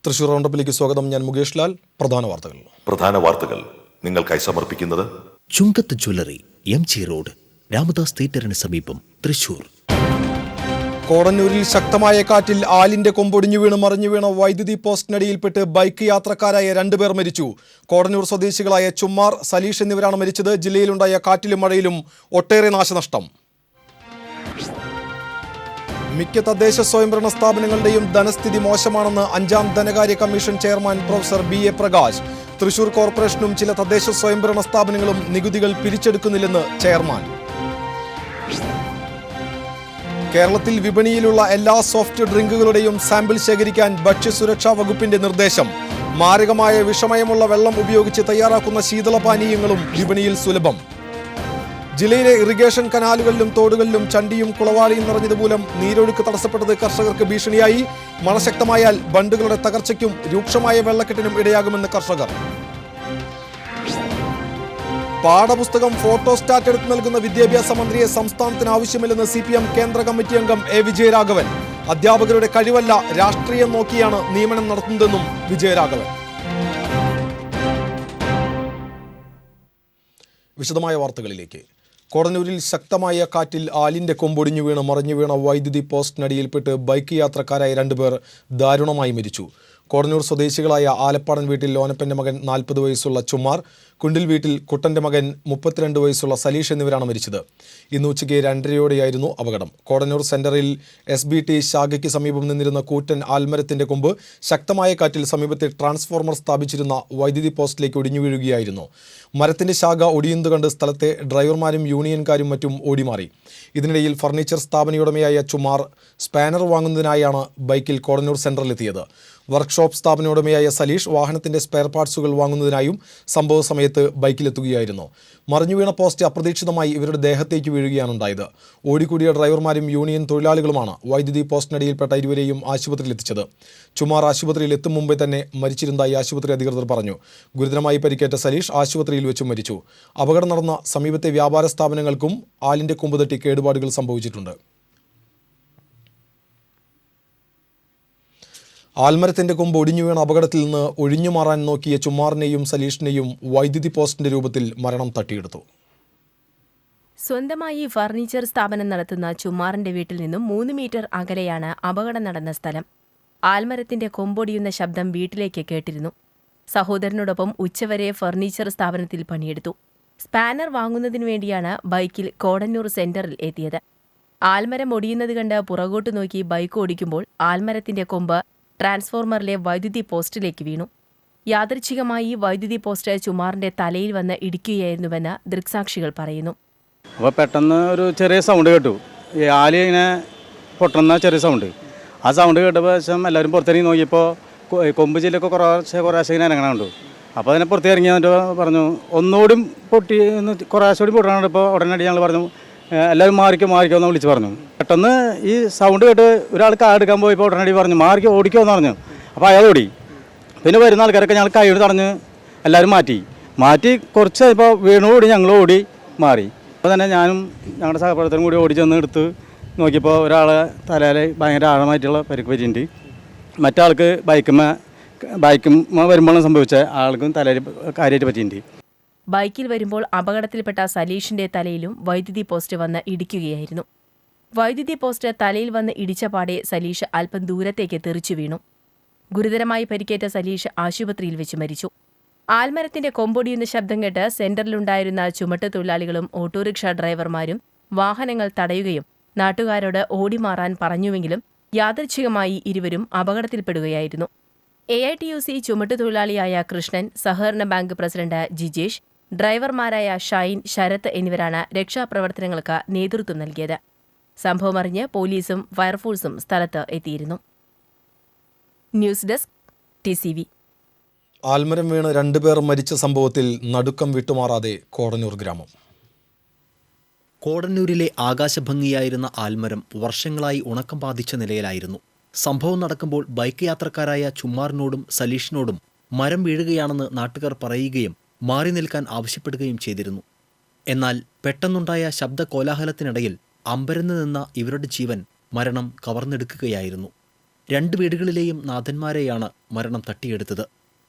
തൃശൂർ റൗണ്ടപ്പിലേക്ക് സ്വാഗതം. ഞാൻ മുകേഷ് ലാൽ. പ്രധാന വാർത്തകൾ നിങ്ങൾക്കായി സമർപ്പിക്കുന്നത് ചുങ്കത്ത് ജ്വല്ലറി, MG റോഡ്, രാമദാസ് തിയേറ്ററിന് സമീപം, തൃശൂർ. കോടന്നൂരിൽ ശക്തമായ കാറ്റിൽ ആലിന്റെ കൊമ്പൊടിഞ്ഞു മറിഞ്ഞു വീണ വൈദ്യുതി പോസ്റ്റിനടിയിൽപ്പെട്ട് ബൈക്ക് യാത്രക്കാരായ 2 പേർ മരിച്ചു. കോടന്നൂർ സ്വദേശികളായ ചുമ്മാർ, സലീഷ് എന്നിവരാണ് മരിച്ചത്. ജില്ലയിലുണ്ടായ കാറ്റിലും മഴയിലും ഒട്ടേറെ നാശനഷ്ടം. മിക്ക തദ്ദേശ സ്വയംഭരണ സ്ഥാപനങ്ങളുടെയും ധനസ്ഥിതി മോശമാണെന്ന് 5ാം ധനകാര്യ commission chairman professor BA Prakash. Thrissur കോർപ്പറേഷനും ചില തദ്ദേശ സ്വയംഭരണ സ്ഥാപനങ്ങളും നികുതികൾ പിരിച്ചെടുക്കുന്നില്ലെന്ന് ചെയർമാൻ. കേരളത്തിൽ വിപണിയിലുള്ള എല്ലാ സോഫ്റ്റ് ഡ്രിങ്കുകളുടെയും സാമ്പിൾ ശേഖരിക്കാൻ ഭക്ഷ്യസുരക്ഷാ വകുപ്പിന്റെ നിർദ്ദേശം. മാരകമായ വിഷമയമുള്ള വെള്ളം ഉപയോഗിച്ച് തയ്യാറാക്കുന്ന ശീതളപാനീയങ്ങളും വിപണിയിൽ സുലഭം. ജില്ലയിലെ ഇറിഗേഷൻ കനാലുകളിലും തോടുകളിലും ചണ്ടിയും കുളവാളിയും നിറഞ്ഞതുമൂലം നീരൊഴുക്ക് തടസ്സപ്പെട്ടത് കർഷകർക്ക് ഭീഷണിയായി. മഴ ശക്തമായാൽ ബണ്ടുകളുടെ തകർച്ചയ്ക്കും രൂക്ഷമായ വെള്ളക്കെട്ടിനും ഇടയാകുമെന്ന് കർഷകർ. പാഠപുസ്തകം ഫോട്ടോസ്റ്റാറ്റ് എടുത്ത് നൽകുന്ന വിദ്യാഭ്യാസ മന്ത്രിയെ സംസ്ഥാനത്തിന് ആവശ്യമില്ലെന്ന് CPM കേന്ദ്ര കമ്മിറ്റി അംഗം A. വിജയരാഘവൻ. അധ്യാപകരുടെ കഴിവല്ല, രാഷ്ട്രീയം നോക്കിയാണ് നിയമനം നടത്തുന്നതെന്നും വിജയരാഘവൻ. വിശദമായ വാർത്തകളിലേക്ക്. കോടന്നൂരിൽ ശക്തമായ കാറ്റിൽ ആലിന്റെ കൊമ്പൊടിഞ്ഞു മറിഞ്ഞു വീണ വൈദ്യുതി പോസ്റ്റിനടിയിൽപ്പെട്ട് ബൈക്ക് യാത്രക്കാരായ 2 പേർ ദാരുണമായി മരിച്ചു. കോടന്നൂർ സ്വദേശികളായ ആലപ്പാടൻ വീട്ടിൽ ലോനപ്പന്റെ മകൻ 40 വയസ്സുള്ള ചുമ്മാർ, കുണ്ടിൽ വീട്ടിൽ കുട്ടന്റെ മകൻ 32 വയസ്സുള്ള സലീഷ് എന്നിവരാണ് മരിച്ചത്. ഇന്ന് ഉച്ചയ്ക്ക് 2:30യോടെയായിരുന്നു അപകടം. കോടന്നൂർ സെന്ററിൽ SBT ശാഖയ്ക്ക് സമീപം നിന്നിരുന്ന കൂറ്റൻ ആൽമരത്തിന്റെ കൊമ്പ് ശക്തമായ കാറ്റിൽ സമീപത്തെ ട്രാൻസ്ഫോർമർ സ്ഥാപിച്ചിരുന്ന വൈദ്യുതി പോസ്റ്റിലേക്ക് ഒടിഞ്ഞു വീഴുകയായിരുന്നു. മരത്തിന്റെ ശാഖ ഒടിയുന്നത് കണ്ട് സ്ഥലത്തെ ഡ്രൈവർമാരും യൂണിയൻകാരും മറ്റും ഓടിമാറി. ഇതിനിടയിൽ ഫർണിച്ചർ സ്ഥാപനയുടമയായ ചുമ്മാർ സ്പാനർ വാങ്ങുന്നതിനായാണ് ബൈക്കിൽ കോടന്നൂർ സെന്ററിലെത്തിയത്. വർക്ക്ഷോപ്പ് സ്ഥാപനയുടമയായ സലീഷ് വാഹനത്തിന്റെ സ്പെയർ പാർട്സുകൾ വാങ്ങുന്നതിനായും സംഭവ സമയത്ത് ബൈക്കിലെത്തുകയായിരുന്നു. മറിഞ്ഞു വീണ പോസ്റ്റ് അപ്രതീക്ഷിതമായി ഇവരുടെ ദേഹത്തേക്ക് വീഴുകയാണുണ്ടായത്. ഓടിക്കൂടിയ ഡ്രൈവർമാരും യൂണിയൻ തൊഴിലാളികളുമാണ് വൈദ്യുതി പോസ്റ്റിനടിയിൽപ്പെട്ട ഇരുവരെയും ആശുപത്രിയിലെത്തിച്ചത്. ചുമ്മാർ ആശുപത്രിയിൽ എത്തും മുമ്പേ തന്നെ മരിച്ചിരുന്നതായി ആശുപത്രി അധികൃതർ പറഞ്ഞു. ഗുരുതരമായി പരിക്കേറ്റ സലീഷ് ആശുപത്രിയിൽ വെച്ചും മരിച്ചു. അപകടം നടന്ന സമീപത്തെ വ്യാപാര സ്ഥാപനങ്ങൾക്കും ആലിന്റെ കൊമ്പ് തട്ടി കേടുപാടുകൾ സംഭവിച്ചിട്ടുണ്ട്. ആൽമരത്തിന്റെ കൊമ്പ് ഒടിഞ്ഞു വീണ അപകടത്തിൽ നിന്ന് ഒഴിഞ്ഞു മാറാൻ നോക്കിയ ചുമ്മാറിനെയും സലീഷിനെയും വൈദ്യുതി പോസ്റ്റിന്റെ രൂപത്തിൽ മരണം തട്ടിയെടുത്തു. സ്വന്തമായി ഫർണിച്ചർ സ്ഥാപനം നടത്തുന്ന ചുമ്മാറിന്റെ വീട്ടിൽ നിന്നും 3 മീറ്റർ അകലെയാണ് അപകടം നടന്ന സ്ഥലം. ആൽമരത്തിന്റെ കൊമ്പൊടിയുന്ന ശബ്ദം വീട്ടിലേക്ക് കേട്ടിരുന്നു. സഹോദരനോടൊപ്പം ഉച്ചവരെ ഫർണിച്ചർ സ്ഥാപനത്തിൽ പണിയെടുത്തു. സ്പാനർ വാങ്ങുന്നതിനു വേണ്ടിയാണ് ബൈക്കിൽ കോടന്നൂർ സെന്ററിൽ എത്തിയത്. ആൽമരം ഒടിയുന്നത് കണ്ട് പുറകോട്ട് നോക്കി ബൈക്ക് ഓടിക്കുമ്പോൾ ആൽമരത്തിന്റെ കൊമ്പ് ട്രാൻസ്ഫോർമറിലെ വൈദ്യുതി പോസ്റ്റിലേക്ക് വീണു. യാദൃച്ഛികമായി വൈദ്യുതി പോസ്റ്റ് ചുമാറിന്റെ തലയിൽ വന്ന് ഇടിക്കുകയായിരുന്നുവെന്ന് ദൃക്സാക്ഷികൾ പറയുന്നു. അപ്പോൾ പെട്ടെന്ന് ഒരു ചെറിയ സൗണ്ട് കേട്ടു. ഈ ആലി ഇങ്ങനെ പൊട്ടുന്ന ചെറിയ സൗണ്ട്. ആ സൗണ്ട് കേട്ടപ്പോൾ എല്ലാവരും പുറത്തിറങ്ങി നോക്കിയപ്പോൾ കൊമ്പ് ചില്ലൊക്കെ കുറേശ്ശെ ഇങ്ങനെ ഇറങ്ങണ കണ്ടു. അപ്പോൾ അതിനെ പുറത്തേക്ക് ഇറങ്ങി എന്നിട്ട് പറഞ്ഞു ഒന്നുകൂടി പൊട്ടി കുറേശ്ശെ കൂടി പൊട്ടണ. ഇപ്പോൾ ഉടനടി ഞങ്ങൾ പറഞ്ഞു എല്ലാവരും മാറിക്കോ എന്ന് വിളിച്ച് പറഞ്ഞു. പെട്ടെന്ന് ഈ സൗണ്ട് കേട്ട് ഒരാൾ കാർ എടുക്കാൻ പോയപ്പോൾ ഉടനടി പറഞ്ഞു മാറിക്കോ ഓടിക്കോ എന്ന് പറഞ്ഞു. അപ്പോൾ അയാൾ ഓടി. പിന്നെ വരുന്ന ആൾക്കാരൊക്കെ ഞങ്ങൾ കൈയോട് തടഞ്ഞ് എല്ലാവരും മാറ്റി കുറച്ച് ഇപ്പോൾ വീണോടി ഞങ്ങൾ ഓടി മാറി. അപ്പോൾ തന്നെ ഞാനും ഞങ്ങളുടെ സഹപ്രവർത്തകരും കൂടി ഓടി ചെന്ന് എടുത്ത് നോക്കിയപ്പോൾ ഒരാളെ തലയിൽ ഭയങ്കര ആഴമായിട്ടുള്ള പരിക്ക് പറ്റിയിട്ടുണ്ട്. മറ്റാൾക്ക് ബൈക്കുമ്മ വരുമ്പോഴും സംഭവിച്ച ആൾക്കും തലയിൽ കാര്യമായിട്ട് പറ്റിയിട്ടുണ്ട്. ബൈക്കിൽ വരുമ്പോൾ അപകടത്തിൽപ്പെട്ട സലീഷിന്റെ തലയിലും വൈദ്യുതി പോസ്റ്റ് വന്ന് ഇടിക്കുകയായിരുന്നു. വൈദ്യുതി പോസ്റ്റ് തലയിൽ വന്ന് ഇടിച്ച പാടെ സലീഷ് അല്പം ദൂരത്തേക്ക് തെറിച്ചു വീണു. ഗുരുതരമായി പരിക്കേറ്റ സലീഷ് ആശുപത്രിയിൽ വെച്ച് മരിച്ചു. ആൽമരത്തിന്റെ കൊമ്പൊടിയുന്ന ശബ്ദം കേട്ട് സെന്ററിലുണ്ടായിരുന്ന ചുമട്ടുതൊഴിലാളികളും ഓട്ടോറിക്ഷ ഡ്രൈവർമാരും വാഹനങ്ങൾ തടയുകയും നാട്ടുകാരോട് ഓടിമാറാൻ പറഞ്ഞുവെങ്കിലും യാദൃച്ഛികമായി ഇരുവരും അപകടത്തിൽപ്പെടുകയായിരുന്നു. AITUC ചുമട്ടുതൊഴിലാളിയായ കൃഷ്ണൻ, സഹകരണ ബാങ്ക് പ്രസിഡന്റ് ജിജേഷ്, ഡ്രൈവർമാരായ ഷൈൻ, ശരത് എന്നിവരാണ് രക്ഷാപ്രവർത്തനങ്ങൾക്ക് നേതൃത്വം നൽകിയത്. സംഭവമറിഞ്ഞ് പോലീസും ഫയർഫോഴ്സും സ്ഥലത്ത് എത്തിയിരുന്നു. News desk TCV. ആൽമരം വീണ് 2 പേർ മരിച്ച സംഭവത്തിൽ നടുക്കം വിട്ടുമാറാതെ കോടന്നൂർ ഗ്രാമം. കോടന്നൂരിലെ ആകാശഭംഗിയായിരുന്ന ആൽമരം വർഷങ്ങളായി ഉണക്കം ബാധിച്ച നിലയിലായിരുന്നു. സംഭവം നടക്കുമ്പോൾ ബൈക്ക് യാത്രക്കാരായ ചുമ്മാറിനോടും സലീഷിനോടും മരം വീഴുകയാണെന്ന് നാട്ടുകാർ പറയുകയും മാറി നിൽക്കാൻ ആവശ്യപ്പെടുകയും ചെയ്തിരുന്നു. എന്നാൽ പെട്ടെന്നുണ്ടായ ശബ്ദ കോലാഹലത്തിനിടയിൽ അമ്പരന്ന് നിന്ന ഇവരുടെ ജീവൻ മരണം കവർന്നെടുക്കുകയായിരുന്നു. 2 വീടുകളിലെയും നാഥന്മാരെയാണ് മരണം തട്ടിയെടുത്തത്.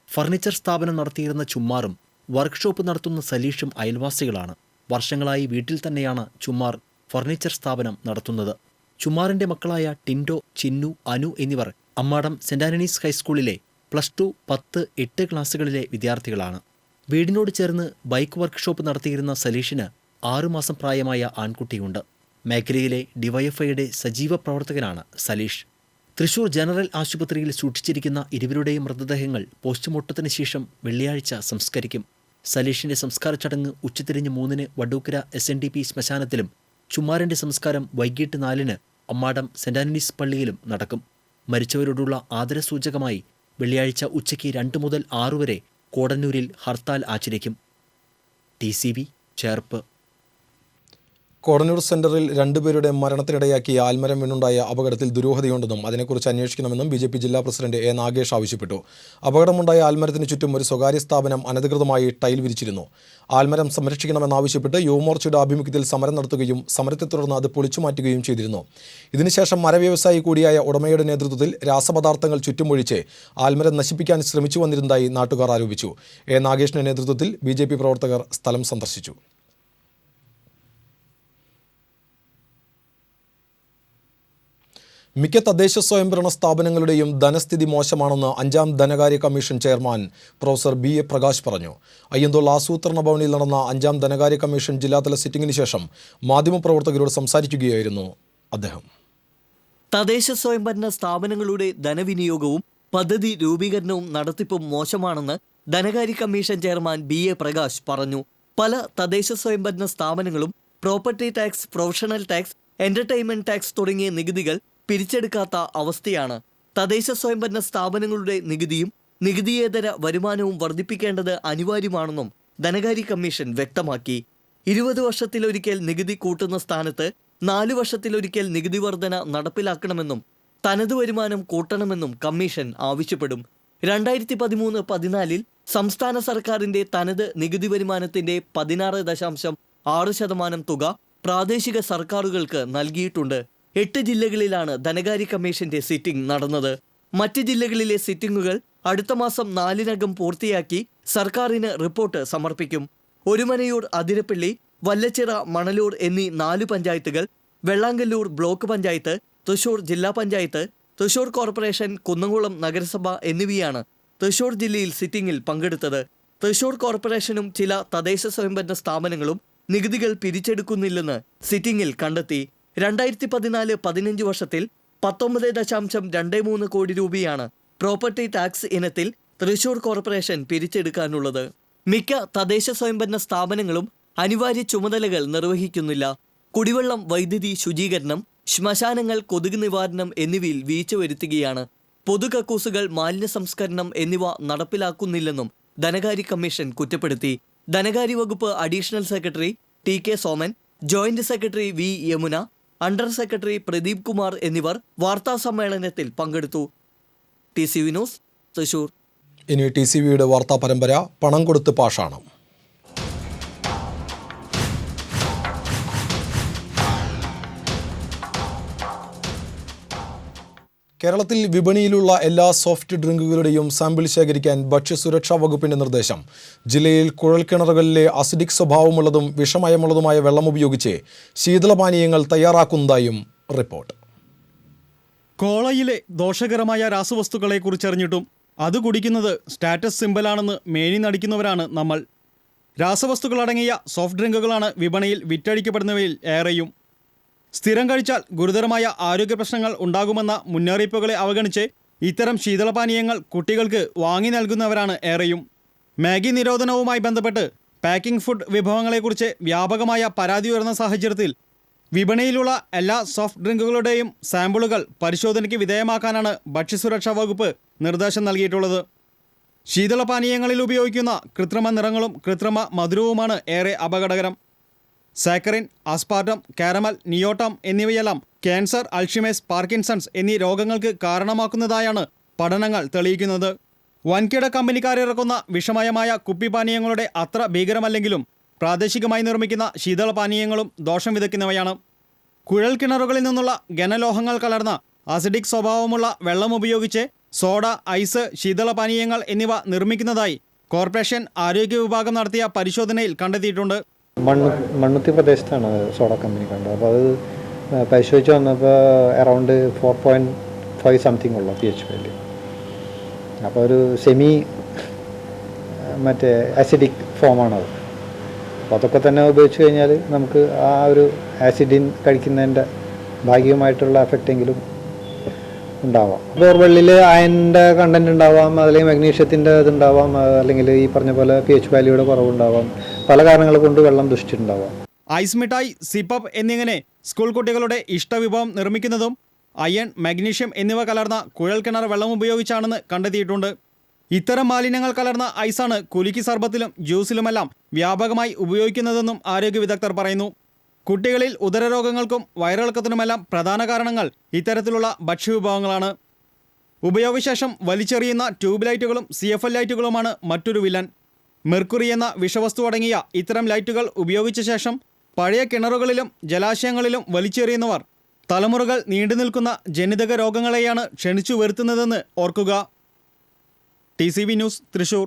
ഫർണിച്ചർ സ്ഥാപനം നടത്തിയിരുന്ന ചുമ്മാറും വർക്ക്ഷോപ്പ് നടത്തുന്ന സലീഷും അയൽവാസികളാണ്. വർഷങ്ങളായി വീട്ടിൽ തന്നെയാണ് ചുമ്മാർ ഫർണിച്ചർ സ്ഥാപനം നടത്തുന്നത്. ചുമ്മാറിന്റെ മക്കളായ ടിൻഡോ, ചിന്നു, അനു എന്നിവർ അമ്മാടം സെന്റ് ആന്റണീസ് ഹൈസ്കൂളിലെ +2, 10, 8 ക്ലാസ്സുകളിലെ വിദ്യാർത്ഥികളാണ്. വീടിനോട് ചേർന്ന് ബൈക്ക് വർക്ക്ഷോപ്പ് നടത്തിയിരുന്ന സലീഷിന് 6 മാസം പ്രായമായ ആൺകുട്ടിയുണ്ട്. മേഖലയിലെ ഡിവൈഎഫ്ഐയുടെ സജീവ പ്രവർത്തകനാണ് സലീഷ്. തൃശൂർ ജനറൽ ആശുപത്രിയിൽ സൂക്ഷിച്ചിരിക്കുന്ന ഇരുവരുടെയും മൃതദേഹങ്ങൾ പോസ്റ്റ്മോർട്ടത്തിന് ശേഷം വെള്ളിയാഴ്ച സംസ്കരിക്കും. സലീഷിന്റെ സംസ്കാര ചടങ്ങ് ഉച്ചതിരിഞ്ഞ് 3-ന് വടൂക്കര SNDP ശ്മശാനത്തിലും ചുമ്മാറിന്റെ സംസ്കാരം വൈകിട്ട് 4-ന് അമ്മാടം സെന്റ് ആന്റണീസ് പള്ളിയിലും നടക്കും. മരിച്ചവരോടുള്ള ആദരസൂചകമായി വെള്ളിയാഴ്ച ഉച്ചയ്ക്ക് 2 മുതൽ 6 വരെ കോടന്നൂരിൽ ഹർത്താൽ ആചരിക്കും. TCB ചേർപ്പ്. കോടന്നൂർ സെന്ററിൽ 2 പേരുടെ മരണത്തിനിടയാക്കി ആൽമരം വീണുണ്ടായ അപകടത്തിൽ ദുരൂഹതയുണ്ടെന്നും അതിനെക്കുറിച്ച് അന്വേഷിക്കണമെന്നും BJP ജില്ലാ പ്രസിഡന്റ് A. നാഗേഷ് ആവശ്യപ്പെട്ടു. അപകടമുണ്ടായ ആൽമരത്തിന് ചുറ്റും ഒരു സ്വകാര്യ സ്ഥാപനം അനധികൃതമായി ടൈൽ വിരിച്ചിരുന്നു. ആൽമരം സംരക്ഷിക്കണമെന്നാവശ്യപ്പെട്ട് യുവമോർച്ചയുടെ ആഭിമുഖ്യത്തിൽ സമരം നടത്തുകയും സമരത്തെ തുടർന്ന് അത് പൊളിച്ചുമാറ്റുകയും ചെയ്തിരുന്നു. ഇതിനുശേഷം മരവ്യവസായി കൂടിയായ ഉടമയുടെ നേതൃത്വത്തിൽ രാസപദാർത്ഥങ്ങൾ ചുറ്റുമൊഴിച്ച് ആൽമരം നശിപ്പിക്കാൻ ശ്രമിച്ചു വന്നിരുന്നതായി നാട്ടുകാർ ആരോപിച്ചു. A. നാഗേഷിന്റെ നേതൃത്വത്തിൽ BJP പ്രവർത്തകർ സ്ഥലം സന്ദർശിച്ചു. മിക്ക തദ്ദേശ സ്വയംഭരണ സ്ഥാപനങ്ങളുടെയും ധനസ്ഥിതി മോശമാണെന്ന് 5ാം ധനകാര്യ commission chairman professor BA Prakash പറഞ്ഞു. അയ്യന്തോൾ ആസൂത്രണ ഭവനിൽ നടന്ന 5ാം ധനകാര്യ കമ്മീഷൻ ജില്ലാതല സിറ്റിംഗിന് ശേഷം മാധ്യമപ്രവർത്തകരോട് സംസാരിക്കുകയായിരുന്നു അദ്ദേഹം. തദ്ദേശ സ്വയംഭരണ സ്ഥാപനങ്ങളുടെ ധനവിനിയോഗവും പദ്ധതി രൂപീകരണവും നടത്തിപ്പും മോശമാണെന്ന് ധനകാര്യ കമ്മീഷൻ ചെയർമാൻ BA പ്രകാശ് പറഞ്ഞു. പല തദ്ദേശ സ്വയംഭരണ സ്ഥാപനങ്ങളും property tax, professional tax, entertainment tax തുടങ്ങിയ നികുതികൾ പിരിച്ചെടുക്കാത്ത അവസ്ഥയാണ്. തദ്ദേശ സ്വയംഭരണ സ്ഥാപനങ്ങളുടെ നികുതിയും നികുതിയേതര വരുമാനവും വർദ്ധിപ്പിക്കേണ്ടത് അനിവാര്യമാണെന്നും ധനകാര്യ കമ്മീഷൻ വ്യക്തമാക്കി. 20 വർഷത്തിലൊരിക്കൽ നികുതി കൂട്ടുന്ന സ്ഥാനത്ത് 4 വർഷത്തിലൊരിക്കൽ നികുതി വർധന നടപ്പിലാക്കണമെന്നും തനത് വരുമാനം കൂട്ടണമെന്നും കമ്മീഷൻ ആവശ്യപ്പെടും. 2013-14 സംസ്ഥാന സർക്കാരിന്റെ തനത് നികുതി വരുമാനത്തിന്റെ 16.6% തുക പ്രാദേശിക സർക്കാരുകൾക്ക് നൽകിയിട്ടുണ്ട്. 8 ജില്ലകളിലാണ് ധനകാര്യ കമ്മീഷന്റെ സിറ്റിംഗ് നടന്നത്. മറ്റ് ജില്ലകളിലെ സിറ്റിംഗുകൾ അടുത്ത മാസം 4-നകം പൂർത്തിയാക്കി സർക്കാരിന് റിപ്പോർട്ട് സമർപ്പിക്കും. ഒരുമനയൂർ, അതിരപ്പള്ളി, വല്ലച്ചിറ, മണലൂർ എന്നീ 4 പഞ്ചായത്തുകൾ, വെള്ളാങ്കല്ലൂർ ബ്ലോക്ക് പഞ്ചായത്ത്, തൃശൂർ ജില്ലാ പഞ്ചായത്ത്, തൃശൂർ കോർപ്പറേഷൻ, കുന്നംകുളം നഗരസഭ എന്നിവയാണ് തൃശൂർ ജില്ലയിൽ സിറ്റിംഗിൽ പങ്കെടുത്തത്. തൃശൂർ കോർപ്പറേഷനും ചില തദ്ദേശ സ്വയംഭരണ സ്ഥാപനങ്ങളും നികുതികൾ പിരിച്ചെടുക്കുന്നില്ലെന്ന് സിറ്റിംഗിൽ കണ്ടെത്തി. 2014-15 വർഷത്തിൽ 19.23 കോടി രൂപയാണ് പ്രോപ്പർട്ടി ടാക്സ് ഇനത്തിൽ തൃശൂർ കോർപ്പറേഷൻ പിരിച്ചെടുക്കാനുള്ളത്. മിക്ക തദ്ദേശ സ്വയംഭരണ സ്ഥാപനങ്ങളും അനിവാര്യ ചുമതലകൾ നിർവഹിക്കുന്നില്ല. കുടിവെള്ളം, വൈദ്യുതി, ശുചീകരണം, ശ്മശാനങ്ങൾ, കൊതുക് നിവാരണം എന്നിവയിൽ വീഴ്ച വരുത്തുകയാണ്. പൊതുകക്കൂസുകൾ, മാലിന്യ സംസ്കരണം എന്നിവ നടപ്പിലാക്കുന്നില്ലെന്നും ധനകാര്യ കമ്മീഷൻ കുറ്റപ്പെടുത്തി. ധനകാര്യ വകുപ്പ് additional secretary TK Soman, joint secretary V. Yamuna, under secretary Pradeep Kumar എന്നിവർ വാർത്താ സമ്മേളനത്തിൽ പങ്കെടുത്തു. TCV news, Thrissur. ഇനി TCVയുടെ വാർത്താ പരമ്പര പണം കൊടുത്ത് പാഷാണം. കേരളത്തിൽ വിപണിയിലുള്ള എല്ലാ സോഫ്റ്റ് ഡ്രിങ്കുകളുടെയും സാമ്പിൾ ശേഖരിക്കാൻ ഭക്ഷ്യസുരക്ഷാ വകുപ്പിന്റെ നിർദ്ദേശം. ജില്ലയിൽ കുഴൽക്കിണറുകളിലെ അസിഡിക് സ്വഭാവമുള്ളതും വിഷമയമുള്ളതുമായ വെള്ളം ഉപയോഗിച്ച് ശീതളപാനീയങ്ങൾ തയ്യാറാക്കുന്നതായും റിപ്പോർട്ട്. കോളയിലെ ദോഷകരമായ രാസവസ്തുക്കളെ കുറിച്ചറിഞ്ഞിട്ടും അത് കുടിക്കുന്നത് സ്റ്റാറ്റസ് സിംബലാണെന്ന് മേനി നടിക്കുന്നവരാണ് നമ്മൾ. രാസവസ്തുക്കളടങ്ങിയ സോഫ്റ്റ് ഡ്രിങ്കുകളാണ് വിപണിയിൽ വിറ്റഴിക്കപ്പെടുന്നവയിൽ ഏറെയും. സ്ഥിരം കഴിച്ചാൽ ഗുരുതരമായ ആരോഗ്യ പ്രശ്നങ്ങൾ ഉണ്ടാകുമെന്ന മുന്നറിയിപ്പുകളെ അവഗണിച്ച് ഇത്തരം ശീതളപാനീയങ്ങൾ കുട്ടികൾക്ക് വാങ്ങി നൽകുന്നവരാണ് ഏറെയും. മാഗി നിരോധനവുമായി ബന്ധപ്പെട്ട് പാക്കിംഗ് ഫുഡ് വിഭവങ്ങളെക്കുറിച്ച് വ്യാപകമായ പരാതി ഉയർന്ന സാഹചര്യത്തിൽ വിപണിയിലുള്ള എല്ലാ സോഫ്റ്റ് ഡ്രിങ്കുകളുടെയും സാമ്പിളുകൾ പരിശോധനയ്ക്ക് വിധേയമാക്കാനാണ് ഭക്ഷ്യസുരക്ഷാ വകുപ്പ് നിർദ്ദേശം നൽകിയിട്ടുള്ളത്. ശീതളപാനീയങ്ങളിൽ ഉപയോഗിക്കുന്ന കൃത്രിമ നിറങ്ങളും കൃത്രിമ മധുരവുമാണ് ഏറെ അപകടകരം. സാക്കറിൻ, ആസ്പാർട്ടം, കാരമൽ, നിയോട്ടം എന്നിവയെല്ലാം ക്യാൻസർ, അൾഷിമേഴ്സ്, പാർക്കിൻസൺസ് എന്നീ രോഗങ്ങൾക്ക് കാരണമാക്കുന്നതായാണ് പഠനങ്ങൾ തെളിയിക്കുന്നത്. വൻകിട കമ്പനിക്കാരിറക്കുന്ന വിഷമയമായ കുപ്പിപാനീയങ്ങളുടെ അത്ര ഭീകരമല്ലെങ്കിലും പ്രാദേശികമായി നിർമ്മിക്കുന്ന ശീതളപാനീയങ്ങളും ദോഷം വിതയ്ക്കുന്നവയാണ്. കുഴൽ കിണറുകളിൽ നിന്നുള്ള ഘനലോഹങ്ങൾ കലർന്ന അസിഡിക് സ്വഭാവമുള്ള വെള്ളം ഉപയോഗിച്ച് സോഡ, ഐസ്, ശീതളപാനീയങ്ങൾ എന്നിവ നിർമ്മിക്കുന്നതായി കോർപ്പറേഷൻ ആരോഗ്യ വിഭാഗം നടത്തിയ പരിശോധനയിൽ കണ്ടെത്തിയിട്ടുണ്ട്. മണ്ണുത്തി പ്രദേശത്താണ് സോഡ കമ്പനി കണ്ടത്. അപ്പോൾ അത് പരിശോധിച്ച് വന്നപ്പോൾ അറൗണ്ട് 4.5 സംതിങ് ഉള്ള pH വാല്യൂ. അപ്പോൾ ഒരു സെമി ആസിഡിക് ഫോമാണത്. അപ്പോൾ അതൊക്കെ തന്നെ ഉപയോഗിച്ച് കഴിഞ്ഞാൽ നമുക്ക് ആ ഒരു ആസിഡിൻ കഴിക്കുന്നതിൻ്റെ ഭാഗികമായിട്ടുള്ള എഫക്റ്റെങ്കിലും ഉണ്ടാവാം. ബോർവെള്ളിൽ അയണിൻ്റെ കണ്ടൻറ്റ് ഉണ്ടാവാം, അല്ലെങ്കിൽ മഗ്നീഷ്യത്തിൻ്റെ ഇതുണ്ടാവാം, അല്ലെങ്കിൽ ഈ പറഞ്ഞ പോലെ pH വാല്യൂയുടെ കുറവുണ്ടാവാം. പല കാരണങ്ങൾ കൊണ്ട് വെള്ളം ദുഷിച്ചിട്ടുണ്ടാവാം. ഐസ് മിഠായി, സിപ്പപ്പ് എന്നിങ്ങനെ സ്കൂൾ കുട്ടികളുടെ ഇഷ്ടവിഭവം നിർമ്മിക്കുന്നതും അയൺ, മഗ്നീഷ്യം എന്നിവ കലർന്ന കുഴൽക്കിണർ വെള്ളം ഉപയോഗിച്ചാണെന്ന് കണ്ടെത്തിയിട്ടുണ്ട്. ഇത്തരം മാലിന്യങ്ങൾ കലർന്ന ഐസാണ് കുലുക്കി സർബത്തിലും ജ്യൂസിലുമെല്ലാം വ്യാപകമായി ഉപയോഗിക്കുന്നതെന്നും ആരോഗ്യ വിദഗ്ധർ പറയുന്നു. കുട്ടികളിൽ ഉദരരോഗങ്ങൾക്കും വയറിളക്കത്തിനുമെല്ലാം പ്രധാന കാരണങ്ങൾ ഇത്തരത്തിലുള്ള ഭക്ഷ്യവിഭവങ്ങളാണ്. ഉപയോഗശേഷം വലിച്ചെറിയുന്ന ട്യൂബ് ലൈറ്റുകളും CFL ലൈറ്റുകളുമാണ് മറ്റൊരു വില്ലൻ. മെർക്കുറി എന്ന വിഷവസ്തു അടങ്ങിയ ഇത്തരം ലൈറ്റുകൾ ഉപയോഗിച്ച ശേഷം പഴയ കിണറുകളിലും ജലാശയങ്ങളിലും വലിച്ചെറിയുന്നവർ തലമുറകൾ നീണ്ടുനിൽക്കുന്ന ജനിതക രോഗങ്ങളെയാണ് ക്ഷണിച്ചു വരുത്തുന്നതെന്ന് ഓർക്കുക. TCV news, Thrissur.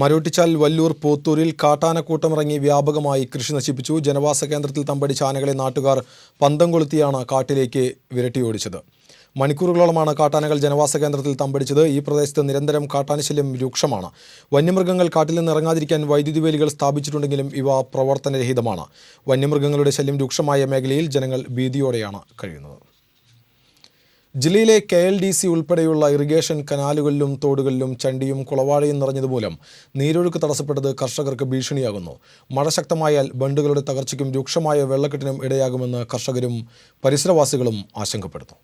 മരോട്ടിച്ചാൽ വല്ലൂർ പോത്തൂരിൽ കാട്ടാനക്കൂട്ടമിറങ്ങി വ്യാപകമായി കൃഷി നശിപ്പിച്ചു. ജനവാസ കേന്ദ്രത്തിൽ തമ്പടിച്ച ആനകളെ നാട്ടുകാർ പന്തം കൊളുത്തിയാണ് കാട്ടിലേക്ക് വിരട്ടിയോടിച്ചത്. മണിക്കൂറുകളോളമാണ് കാട്ടാനകൾ ജനവാസ കേന്ദ്രത്തിൽ തമ്പടിച്ചത്. ഈ പ്രദേശത്ത് നിരന്തരം കാട്ടാനശല്യം രൂക്ഷമാണ്. വന്യമൃഗങ്ങൾ കാട്ടിൽ നിന്ന് ഇറങ്ങാതിരിക്കാൻ വൈദ്യുതി വേലികൾ സ്ഥാപിച്ചിട്ടുണ്ടെങ്കിലും ഇവ പ്രവർത്തനരഹിതമാണ്. വന്യമൃഗങ്ങളുടെ ശല്യം രൂക്ഷമായ മേഖലയിൽ ജനങ്ങൾ ഭീതിയോടെയാണ് കഴിയുന്നത്. ജില്ലയിലെ KLDC ഉൾപ്പെടെയുള്ള ഇറിഗേഷൻ കനാലുകളിലും തോടുകളിലും ചണ്ടിയും കുളവാഴയും നിറഞ്ഞതുമൂലം നീരൊഴുക്ക് തടസ്സപ്പെട്ടത് കർഷകർക്ക് ഭീഷണിയാകുന്നു. മഴ ശക്തമായാൽ ബണ്ടുകളുടെ തകർച്ചയ്ക്കും രൂക്ഷമായ വെള്ളക്കെട്ടിനും ഇടയാകുമെന്ന് കർഷകരും പരിസരവാസികളും ആശങ്കപ്പെടുന്നു.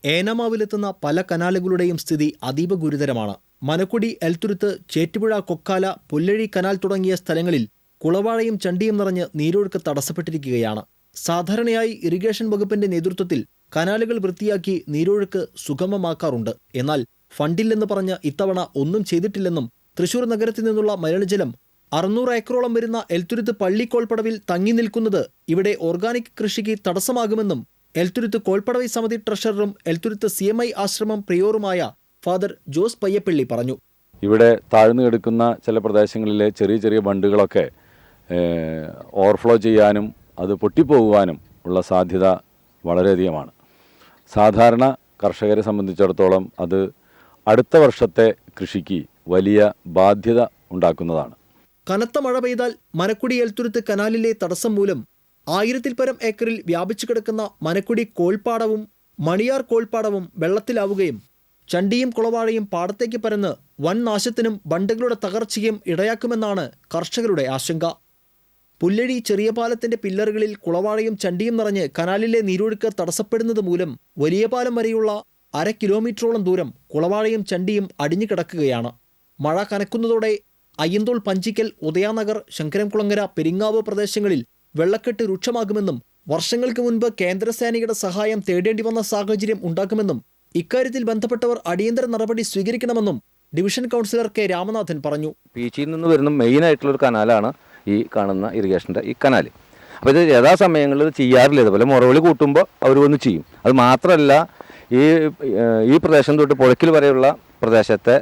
ഏനമാവിലെത്തുന്ന പല കനാലുകളുടെയും സ്ഥിതി അതീവ ഗുരുതരമാണ്. മനക്കുടി, എൽത്തുരുത്ത്, ചേറ്റുപുഴ, കൊക്കാല, പുല്ലഴി കനാൽ തുടങ്ങിയ സ്ഥലങ്ങളിൽ കുളവാഴയും ചണ്ടിയും നിറഞ്ഞ് നീരൊഴുക്ക് തടസ്സപ്പെട്ടിരിക്കുകയാണ്. സാധാരണയായി ഇറിഗേഷൻ വകുപ്പിന്റെ നേതൃത്വത്തിൽ കനാലുകൾ വൃത്തിയാക്കി നീരൊഴുക്ക് സുഗമമാക്കാറുണ്ട്. എന്നാൽ ഫണ്ടില്ലെന്ന് പറഞ്ഞ് ഇത്തവണ ഒന്നും ചെയ്തിട്ടില്ലെന്നും തൃശൂർ നഗരത്തിൽ നിന്നുള്ള മലിനജലം 600 ഏക്കറോളം വരുന്ന എൽത്തുരുത്ത് പള്ളിക്കോൾപ്പടവിൽ തങ്ങി നിൽക്കുന്നത് ഇവിടെ ഓർഗാനിക് കൃഷിക്ക് തടസ്സമാകുമെന്നും എൽത്തുരുത്ത് കോൾപ്പടവി സമിതി ട്രഷററും എൽത്തുരുത്ത് CMI ആശ്രമം പ്രിയോറുമായ ഫാദർ ജോസ് പയ്യപ്പള്ളി പറഞ്ഞു. ഇവിടെ താഴ്ന്നു കിടക്കുന്ന ചില പ്രദേശങ്ങളിലെ ചെറിയ ചെറിയ ബണ്ടുകളൊക്കെ ഓവർഫ്ലോ ചെയ്യാനും അത് പൊട്ടിപ്പോകുവാനും ഉള്ള സാധ്യത വളരെയധികമാണ്. സാധാരണ കർഷകരെ സംബന്ധിച്ചിടത്തോളം അത് അടുത്ത വർഷത്തെ കൃഷിക്ക് വലിയ ബാധ്യത ഉണ്ടാക്കുന്നതാണ്. കനത്ത മഴ പെയ്താൽ മനക്കുടി എൽത്തുരുത്ത് കനാലിലെ തടസ്സം മൂലം 1000-ൽ പരം ഏക്കറിൽ വ്യാപിച്ചു കിടക്കുന്ന മനക്കുടി കോൾപ്പാടവും മണിയാർ കോൾപ്പാടവും വെള്ളത്തിലാവുകയും ചണ്ടിയും കുളവാഴയും പാടത്തേക്ക് പരന്ന് വൻ നാശത്തിനും ബണ്ടുകളുടെ തകർച്ചയും ഇടയാക്കുമെന്നാണ് കർഷകരുടെ ആശങ്ക. പുല്ലഴി ചെറിയ പാലത്തിന്റെ പില്ലറുകളിൽ കുളവാഴയും ചണ്ടിയും നിറഞ്ഞ് കനാലിലെ നീരൊഴുക്ക് തടസ്സപ്പെടുന്നത് മൂലം വലിയ പാലം വരെയുള്ള 1/2 കിലോമീറ്ററോളം ദൂരം കുളവാഴയും ചണ്ടിയും അടിഞ്ഞു കിടക്കുകയാണ്. മഴ കനക്കുന്നതോടെ അയ്യന്തോൾ, പഞ്ചിക്കൽ, ഉദയാനഗർ, ശങ്കരംകുളങ്ങര, പെരിങ്ങാവ് പ്രദേശങ്ങളിൽ വെള്ളക്കെട്ട് രൂക്ഷമാകുമെന്നും വർഷങ്ങൾക്ക് മുൻപ് കേന്ദ്രസേനയുടെ സഹായം തേടേണ്ടി വന്ന സാഹചര്യം ഉണ്ടാക്കുമെന്നും ഇക്കാര്യത്തിൽ ബന്ധപ്പെട്ടവർ അടിയന്തര നടപടി സ്വീകരിക്കണമെന്നും ഡിവിഷൻ കൗൺസിലർ K. രാമനാഥൻ പറഞ്ഞു. പീച്ചിയിൽ നിന്ന് വരുന്ന മെയിനായിട്ടുള്ളൊരു കനാലാണ് ഈ കാണുന്ന ഇറിഗേഷൻ്റെ ഈ കനാൽ. അപ്പോൾ ഇത് യഥാസമയങ്ങളിൽ ചെയ്യാറില്ല. ഇതുപോലെ മുറവിളി കൂട്ടുമ്പോൾ അവർ വന്ന് ചെയ്യും. അത് മാത്രമല്ല, ഈ പ്രദേശം തൊട്ട് പുഴയ്ക്കൽ വരെയുള്ള പ്രദേശത്തെ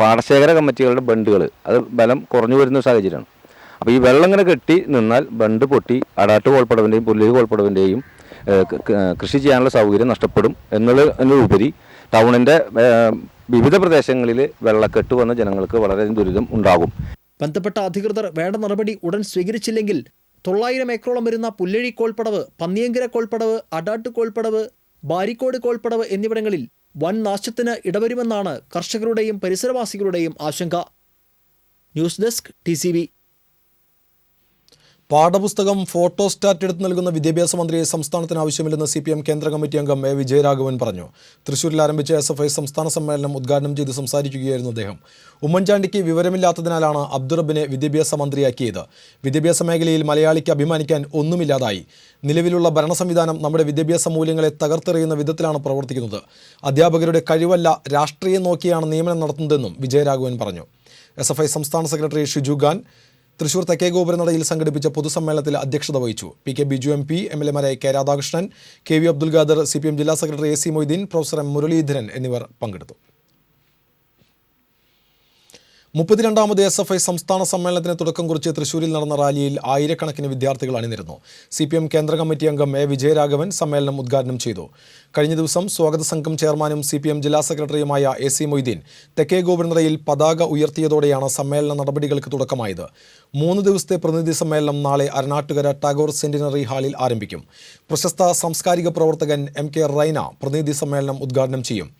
പാടശേഖര കമ്മിറ്റികളുടെ ബണ്ടുകൾ അത് ബലം കുറഞ്ഞു വരുന്ന സാഹചര്യമാണ്. അപ്പോൾ ഈ വെള്ളം ഇങ്ങനെ കെട്ടി നിന്നാൽ ബണ്ട് പൊട്ടി അടാട്ട് കോൾപ്പടവിൻ്റെയും പുല്ലി കോൾപ്പടവിൻ്റെയും കൃഷി ചെയ്യാനുള്ള സൗകര്യം നഷ്ടപ്പെടും എന്നതിനുപരി ടൗണിൻ്റെ വിവിധ പ്രദേശങ്ങളിൽ വെള്ളക്കെട്ട് വന്ന ജനങ്ങൾക്ക് വളരെയധികം ദുരിതം ഉണ്ടാകും. ബന്ധപ്പെട്ട അധികൃതർ വേണ്ട നടപടി ഉടൻ സ്വീകരിച്ചില്ലെങ്കിൽ 900 ഏക്കറോളം വരുന്ന പുല്ലഴി കോൾപ്പടവ്, പന്നിയങ്കര കോൾപ്പടവ്, അടാട്ട് കോൾപ്പടവ്, ബാരിക്കോട് കോൾപ്പടവ് എന്നിവിടങ്ങളിൽ വൻ നാശത്തിന് ഇടവരുമെന്നാണ് കർഷകരുടെയും പരിസരവാസികളുടെയും ആശങ്ക. News desk TCV. പാഠപുസ്തകം ഫോട്ടോസ്റ്റാറ്റ് എടുത്തു നൽകുന്ന വിദ്യാഭ്യാസ മന്ത്രിയെ സംസ്ഥാനത്തിന് ആവശ്യമില്ലെന്ന് CPM കേന്ദ്ര കമ്മിറ്റി അംഗം A. വിജയരാഘവൻ പറഞ്ഞു. തൃശൂരിൽ ആരംഭിച്ച SFI സംസ്ഥാന സമ്മേളനം ഉദ്ഘാടനം ചെയ്ത് സംസാരിക്കുകയായിരുന്നു അദ്ദേഹം. ഉമ്മൻചാണ്ടിക്ക് വിവരമില്ലാത്തതിനാലാണ് അബ്ദുറബിനെ വിദ്യാഭ്യാസ മന്ത്രിയാക്കിയത്. വിദ്യാഭ്യാസ മേഖലയിൽ മലയാളിക്ക് അഭിമാനിക്കാൻ ഒന്നുമില്ലാതായി. നിലവിലുള്ള ഭരണ സംവിധാനം നമ്മുടെ വിദ്യാഭ്യാസ മൂല്യങ്ങളെ തകർത്തെറിയുന്ന വിധത്തിലാണ് പ്രവർത്തിക്കുന്നത്. അധ്യാപകരുടെ കഴിവല്ല, രാഷ്ട്രീയം നോക്കിയാണ് നിയമനം നടത്തുന്നതെന്നും വിജയരാഘവൻ പറഞ്ഞു. SFI സംസ്ഥാന സെക്രട്ടറി ഷിജു ഖാൻ തൃശൂർ തെക്കേ ഗോപുരനടയിൽ സംഘടിപ്പിച്ച പൊതുസമ്മേളനത്തിൽ അധ്യക്ഷത വഹിച്ചു. PK Biju MP, MLA-മാരായ K Radhakrishnan, KV Abdul Khader, CPM ജില്ലാ secretary AC Moideen, professor M Muraleedharan എന്നിവർ പങ്കെടുത്തു. 32ാമത് SFI സംസ്ഥാന സമ്മേളനത്തിന് തുടക്കം കുറിച്ച് തൃശൂരിൽ നടന്ന റാലിയിൽ ആയിരക്കണക്കിന് വിദ്യാർത്ഥികൾ അണിനിരന്നു. CPM കേന്ദ്ര കമ്മിറ്റി അംഗം A വിജയരാഘവൻ സമ്മേളനം ഉദ്ഘാടനം ചെയ്തു. കഴിഞ്ഞ ദിവസം സ്വാഗത സംഘം ചെയർമാനും CPM ജില്ലാ സെക്രട്ടറിയുമായ AC മൊയ്തീൻ തെക്കേ ഗോപുരനടയിൽ പതാക ഉയർത്തിയതോടെയാണ് സമ്മേളന നടപടികൾക്ക് തുടക്കമായത്. 3 ദിവസത്തെ പ്രതിനിധി സമ്മേളനം നാളെ അരണാട്ടുകര ടാഗോർ സെന്റിനറി ഹാളിൽ ആരംഭിക്കും. പ്രശസ്ത സാംസ്കാരിക പ്രവർത്തകൻ MK റൈന പ്രതിനിധി സമ്മേളനം ഉദ്ഘാടനം ചെയ്യും.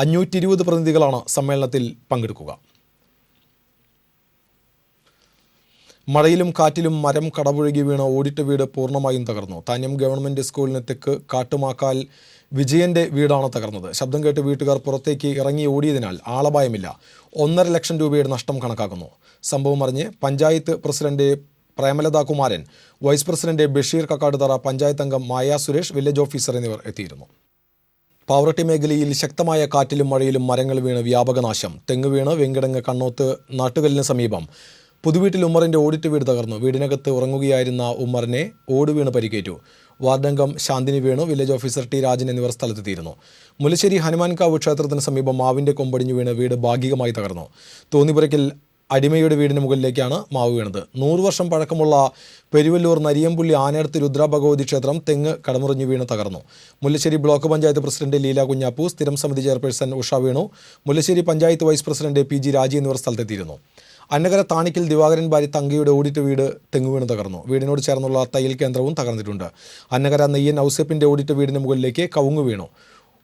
520 പ്രതിനിധികളാണ് സമ്മേളനത്തിൽ പങ്കെടുക്കുക. മഴയിലും കാറ്റിലും മരം കടപുഴകി വീണ ഓടിട്ട വീട് പൂർണ്ണമായും തകർന്നു. താന്യം ഗവൺമെൻറ് സ്കൂളിന് തെക്ക് കാട്ടുമാക്കാൽ വിജയൻ്റെ വീടാണ് തകർന്നത്. ശബ്ദം കേട്ട് വീട്ടുകാർ പുറത്തേക്ക് ഇറങ്ങി ഓടിയതിനാൽ ആളപായമില്ല. 1.5 ലക്ഷം രൂപയുടെ നഷ്ടം കണക്കാക്കുന്നു. സംഭവം അറിഞ്ഞ് panchayat president Premalatha Kumaran, vice president Basheer Kakkaduthara, panchayat അംഗം മായ സുരേഷ്, വില്ലേജ് ഓഫീസർ എന്നിവർ എത്തിയിരുന്നു. പാവറട്ടി മേഖലയിൽ ശക്തമായ കാറ്റിലും മഴയിലും മരങ്ങൾ വീണ് വ്യാപക നാശം. തെങ്ങ് വീണ് വെങ്കിടങ്ങ് കണ്ണോത്ത് നാട്ടുകല്ലിന് സമീപം പുതുവീട്ടിൽ ഉമ്മറിൻ്റെ ഓടിട്ട് വീട് തകർന്നു. വീടിനകത്ത് ഉറങ്ങുകയായിരുന്ന ഉമ്മറിനെ ഓട് വീണ് പരിക്കേറ്റു. വാർഡംഗം Shanthini Venu, village officer T Rajan എന്നിവർ സ്ഥലത്തെത്തിയിരുന്നു. മുല്ലശ്ശേരി ഹനുമാൻകാവ് ക്ഷേത്രത്തിന് സമീപം മാവിൻ്റെ കൊമ്പടിഞ്ഞു വീണ് വീട് ഭാഗികമായി തകർന്നു. തോന്നിപ്പുരയ്ക്കൽ അടിമയുടെ വീടിന് മുകളിലേക്കാണ് മാവ് വീണത്. 100 വർഷം പഴക്കമുള്ള പെരുവല്ലൂർ നരിയമ്പുള്ളി ആനേടത്ത് രുദ്രഭഗവതി ക്ഷേത്രം തെങ്ങ് കടമുറിഞ്ഞു വീണ് തകർന്നു. മുല്ലശ്ശേരി ബ്ലോക്ക് പഞ്ചായത്ത് പ്രസിഡന്റ് ലീല കുഞ്ഞാപ്പു, സ്ഥിരം സമിതി chairperson Usha Venu, Mullassery panchayat vice president PG Raji എന്നിവർ സ്ഥലത്തെത്തിയിരുന്നു. അന്നകര താണിക്കൽ ദിവാകരൻ ഭാര്യ തങ്കയുടെ ഓടിട്ട് വീട് തെങ്ങുവീണ് തകർന്നു. വീടിനോട് ചേർന്നുള്ള തയ്യൽ കേന്ദ്രവും തകർന്നിട്ടുണ്ട്. അന്നകര നെയ്യൻ ഔസേപ്പിൻ്റെ ഓടിട്ട് വീടിന് മുകളിലേക്ക് കവുങ്ങ് വീണു.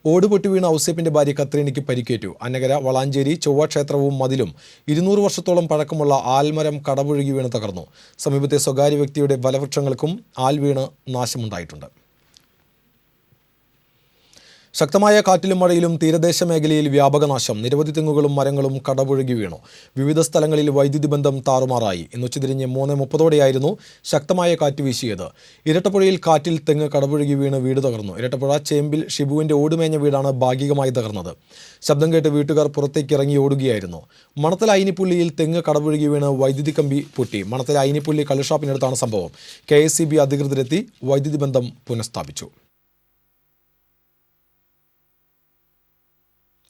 ഓട് പൊട്ടി വീണ ഔസേപ്പിൻ്റെ ഭാര്യ കത്രീനയ്ക്ക് പരിക്കേറ്റു. അന്നകര വളാഞ്ചേരി ചൊവ്വ ക്ഷേത്രവും മതിലും 200 വർഷത്തോളം പഴക്കമുള്ള ആൽമരം കടപുഴകി വീണ് തകർന്നു. സമീപത്തെ സ്വകാര്യ വ്യക്തിയുടെ ഫലവൃക്ഷങ്ങൾക്കും ആൽ വീണ് നാശമുണ്ടായിട്ടുണ്ട്. ശക്തമായ കാറ്റിലും മഴയിലും തീരദേശ മേഖലയിൽ വ്യാപക നാശം. നിരവധി തെങ്ങുകളും മരങ്ങളും കടപുഴകി വീണു. വിവിധ സ്ഥലങ്ങളിൽ വൈദ്യുതി ബന്ധം താറുമാറായി. ഇന്നുച്ചതിരിഞ്ഞ് 3:30 ശക്തമായ കാറ്റ് വീശിയത്. ഇരട്ടപ്പുഴയിൽ കാറ്റിൽ തെങ്ങ് കടപുഴകി വീണ് വീട് തകർന്നു. ഇരട്ടപ്പുഴ ചേമ്പിൽ ഷിബുവിൻ്റെ ഓടുമേഞ്ഞ വീടാണ് ഭാഗികമായി തകർന്നത്. ശബ്ദം കേട്ട് വീട്ടുകാർ പുറത്തേക്ക് ഇറങ്ങി ഓടുകയായിരുന്നു. മണത്തല അയിനിപ്പുള്ളിയിൽ തെങ്ങ് കടപുഴകി വീണ് വൈദ്യുതി കമ്പി പൊട്ടി. മണത്തല അയിനിപ്പുള്ളി കള്ളുഷാപ്പിനടുത്താണ് സംഭവം. KSEB അധികൃതരെത്തി വൈദ്യുതി ബന്ധം പുനഃസ്ഥാപിച്ചു.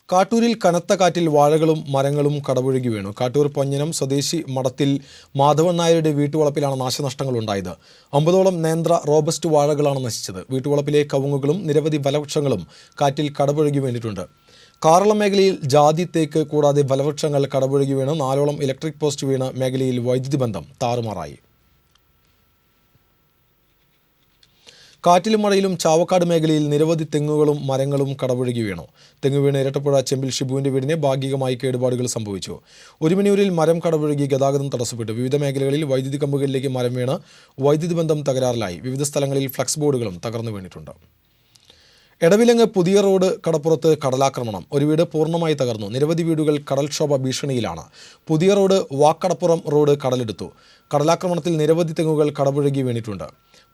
കാട്ടൂരിൽ കനത്ത കാറ്റിൽ വാഴകളും മരങ്ങളും കടപുഴകി വീണു. കാട്ടൂർ പൊഞ്ഞനം സ്വദേശി മഠത്തിൽ മാധവൻ നായരുടെ വീട്ടുവളപ്പിലാണ് നാശനഷ്ടങ്ങൾ ഉണ്ടായത്. 50ഓളം നേന്ത്ര റോബസ്റ്റ് വാഴകളാണ് നശിച്ചത്. വീട്ടുവളപ്പിലെ കവുങ്ങുകളും നിരവധി ഫലവൃക്ഷങ്ങളും കാറ്റിൽ കടപുഴകി വീണിട്ടുണ്ട്. കാറളം മേഖലയിൽ ജാതി, തേക്ക് കൂടാതെ ഫലവൃക്ഷങ്ങൾ കടപുഴകി വീണ് 4ഓളം ഇലക്ട്രിക് പോസ്റ്റ് വീണ് മേഖലയിൽ വൈദ്യുതി ബന്ധം താറുമാറായി. കാറ്റിലും മഴയിലും ചാവക്കാട് മേഖലയിൽ നിരവധി തെങ്ങുകളും മരങ്ങളും കടപുഴകി വീണു. തെങ്ങ് വീണ് ഇരട്ടപ്പുഴ ചെമ്പിൽ ഷിബുവിൻ്റെ വീടിന് ഭാഗികമായി കേടുപാടുകൾ സംഭവിച്ചു. ഒരുമണിയൂരിൽ മരം കടപുഴകി ഗതാഗതം തടസ്സപ്പെട്ടു. വിവിധ മേഖലകളിൽ വൈദ്യുതി കമ്പുകളിലേക്ക് മരം വീണ് വൈദ്യുതി ബന്ധം തകരാറിലായി. വിവിധ സ്ഥലങ്ങളിൽ ഫ്ലക്സ് ബോർഡുകളും തകർന്നു വീണിട്ടുണ്ട്. എടവിലങ്ങ് പുതിയ റോഡ് കടപ്പുറത്ത് കടലാക്രമണം. ഒരു വീട് പൂർണ്ണമായി തകർന്നു. നിരവധി വീടുകൾ കടൽക്ഷോഭ ഭീഷണിയിലാണ്. പുതിയ റോഡ് വാക്കടപ്പുറം റോഡ് കടലെടുത്തു. കടലാക്രമണത്തിൽ നിരവധി തെങ്ങുകൾ കടപുഴകി വീണിട്ടുണ്ട്.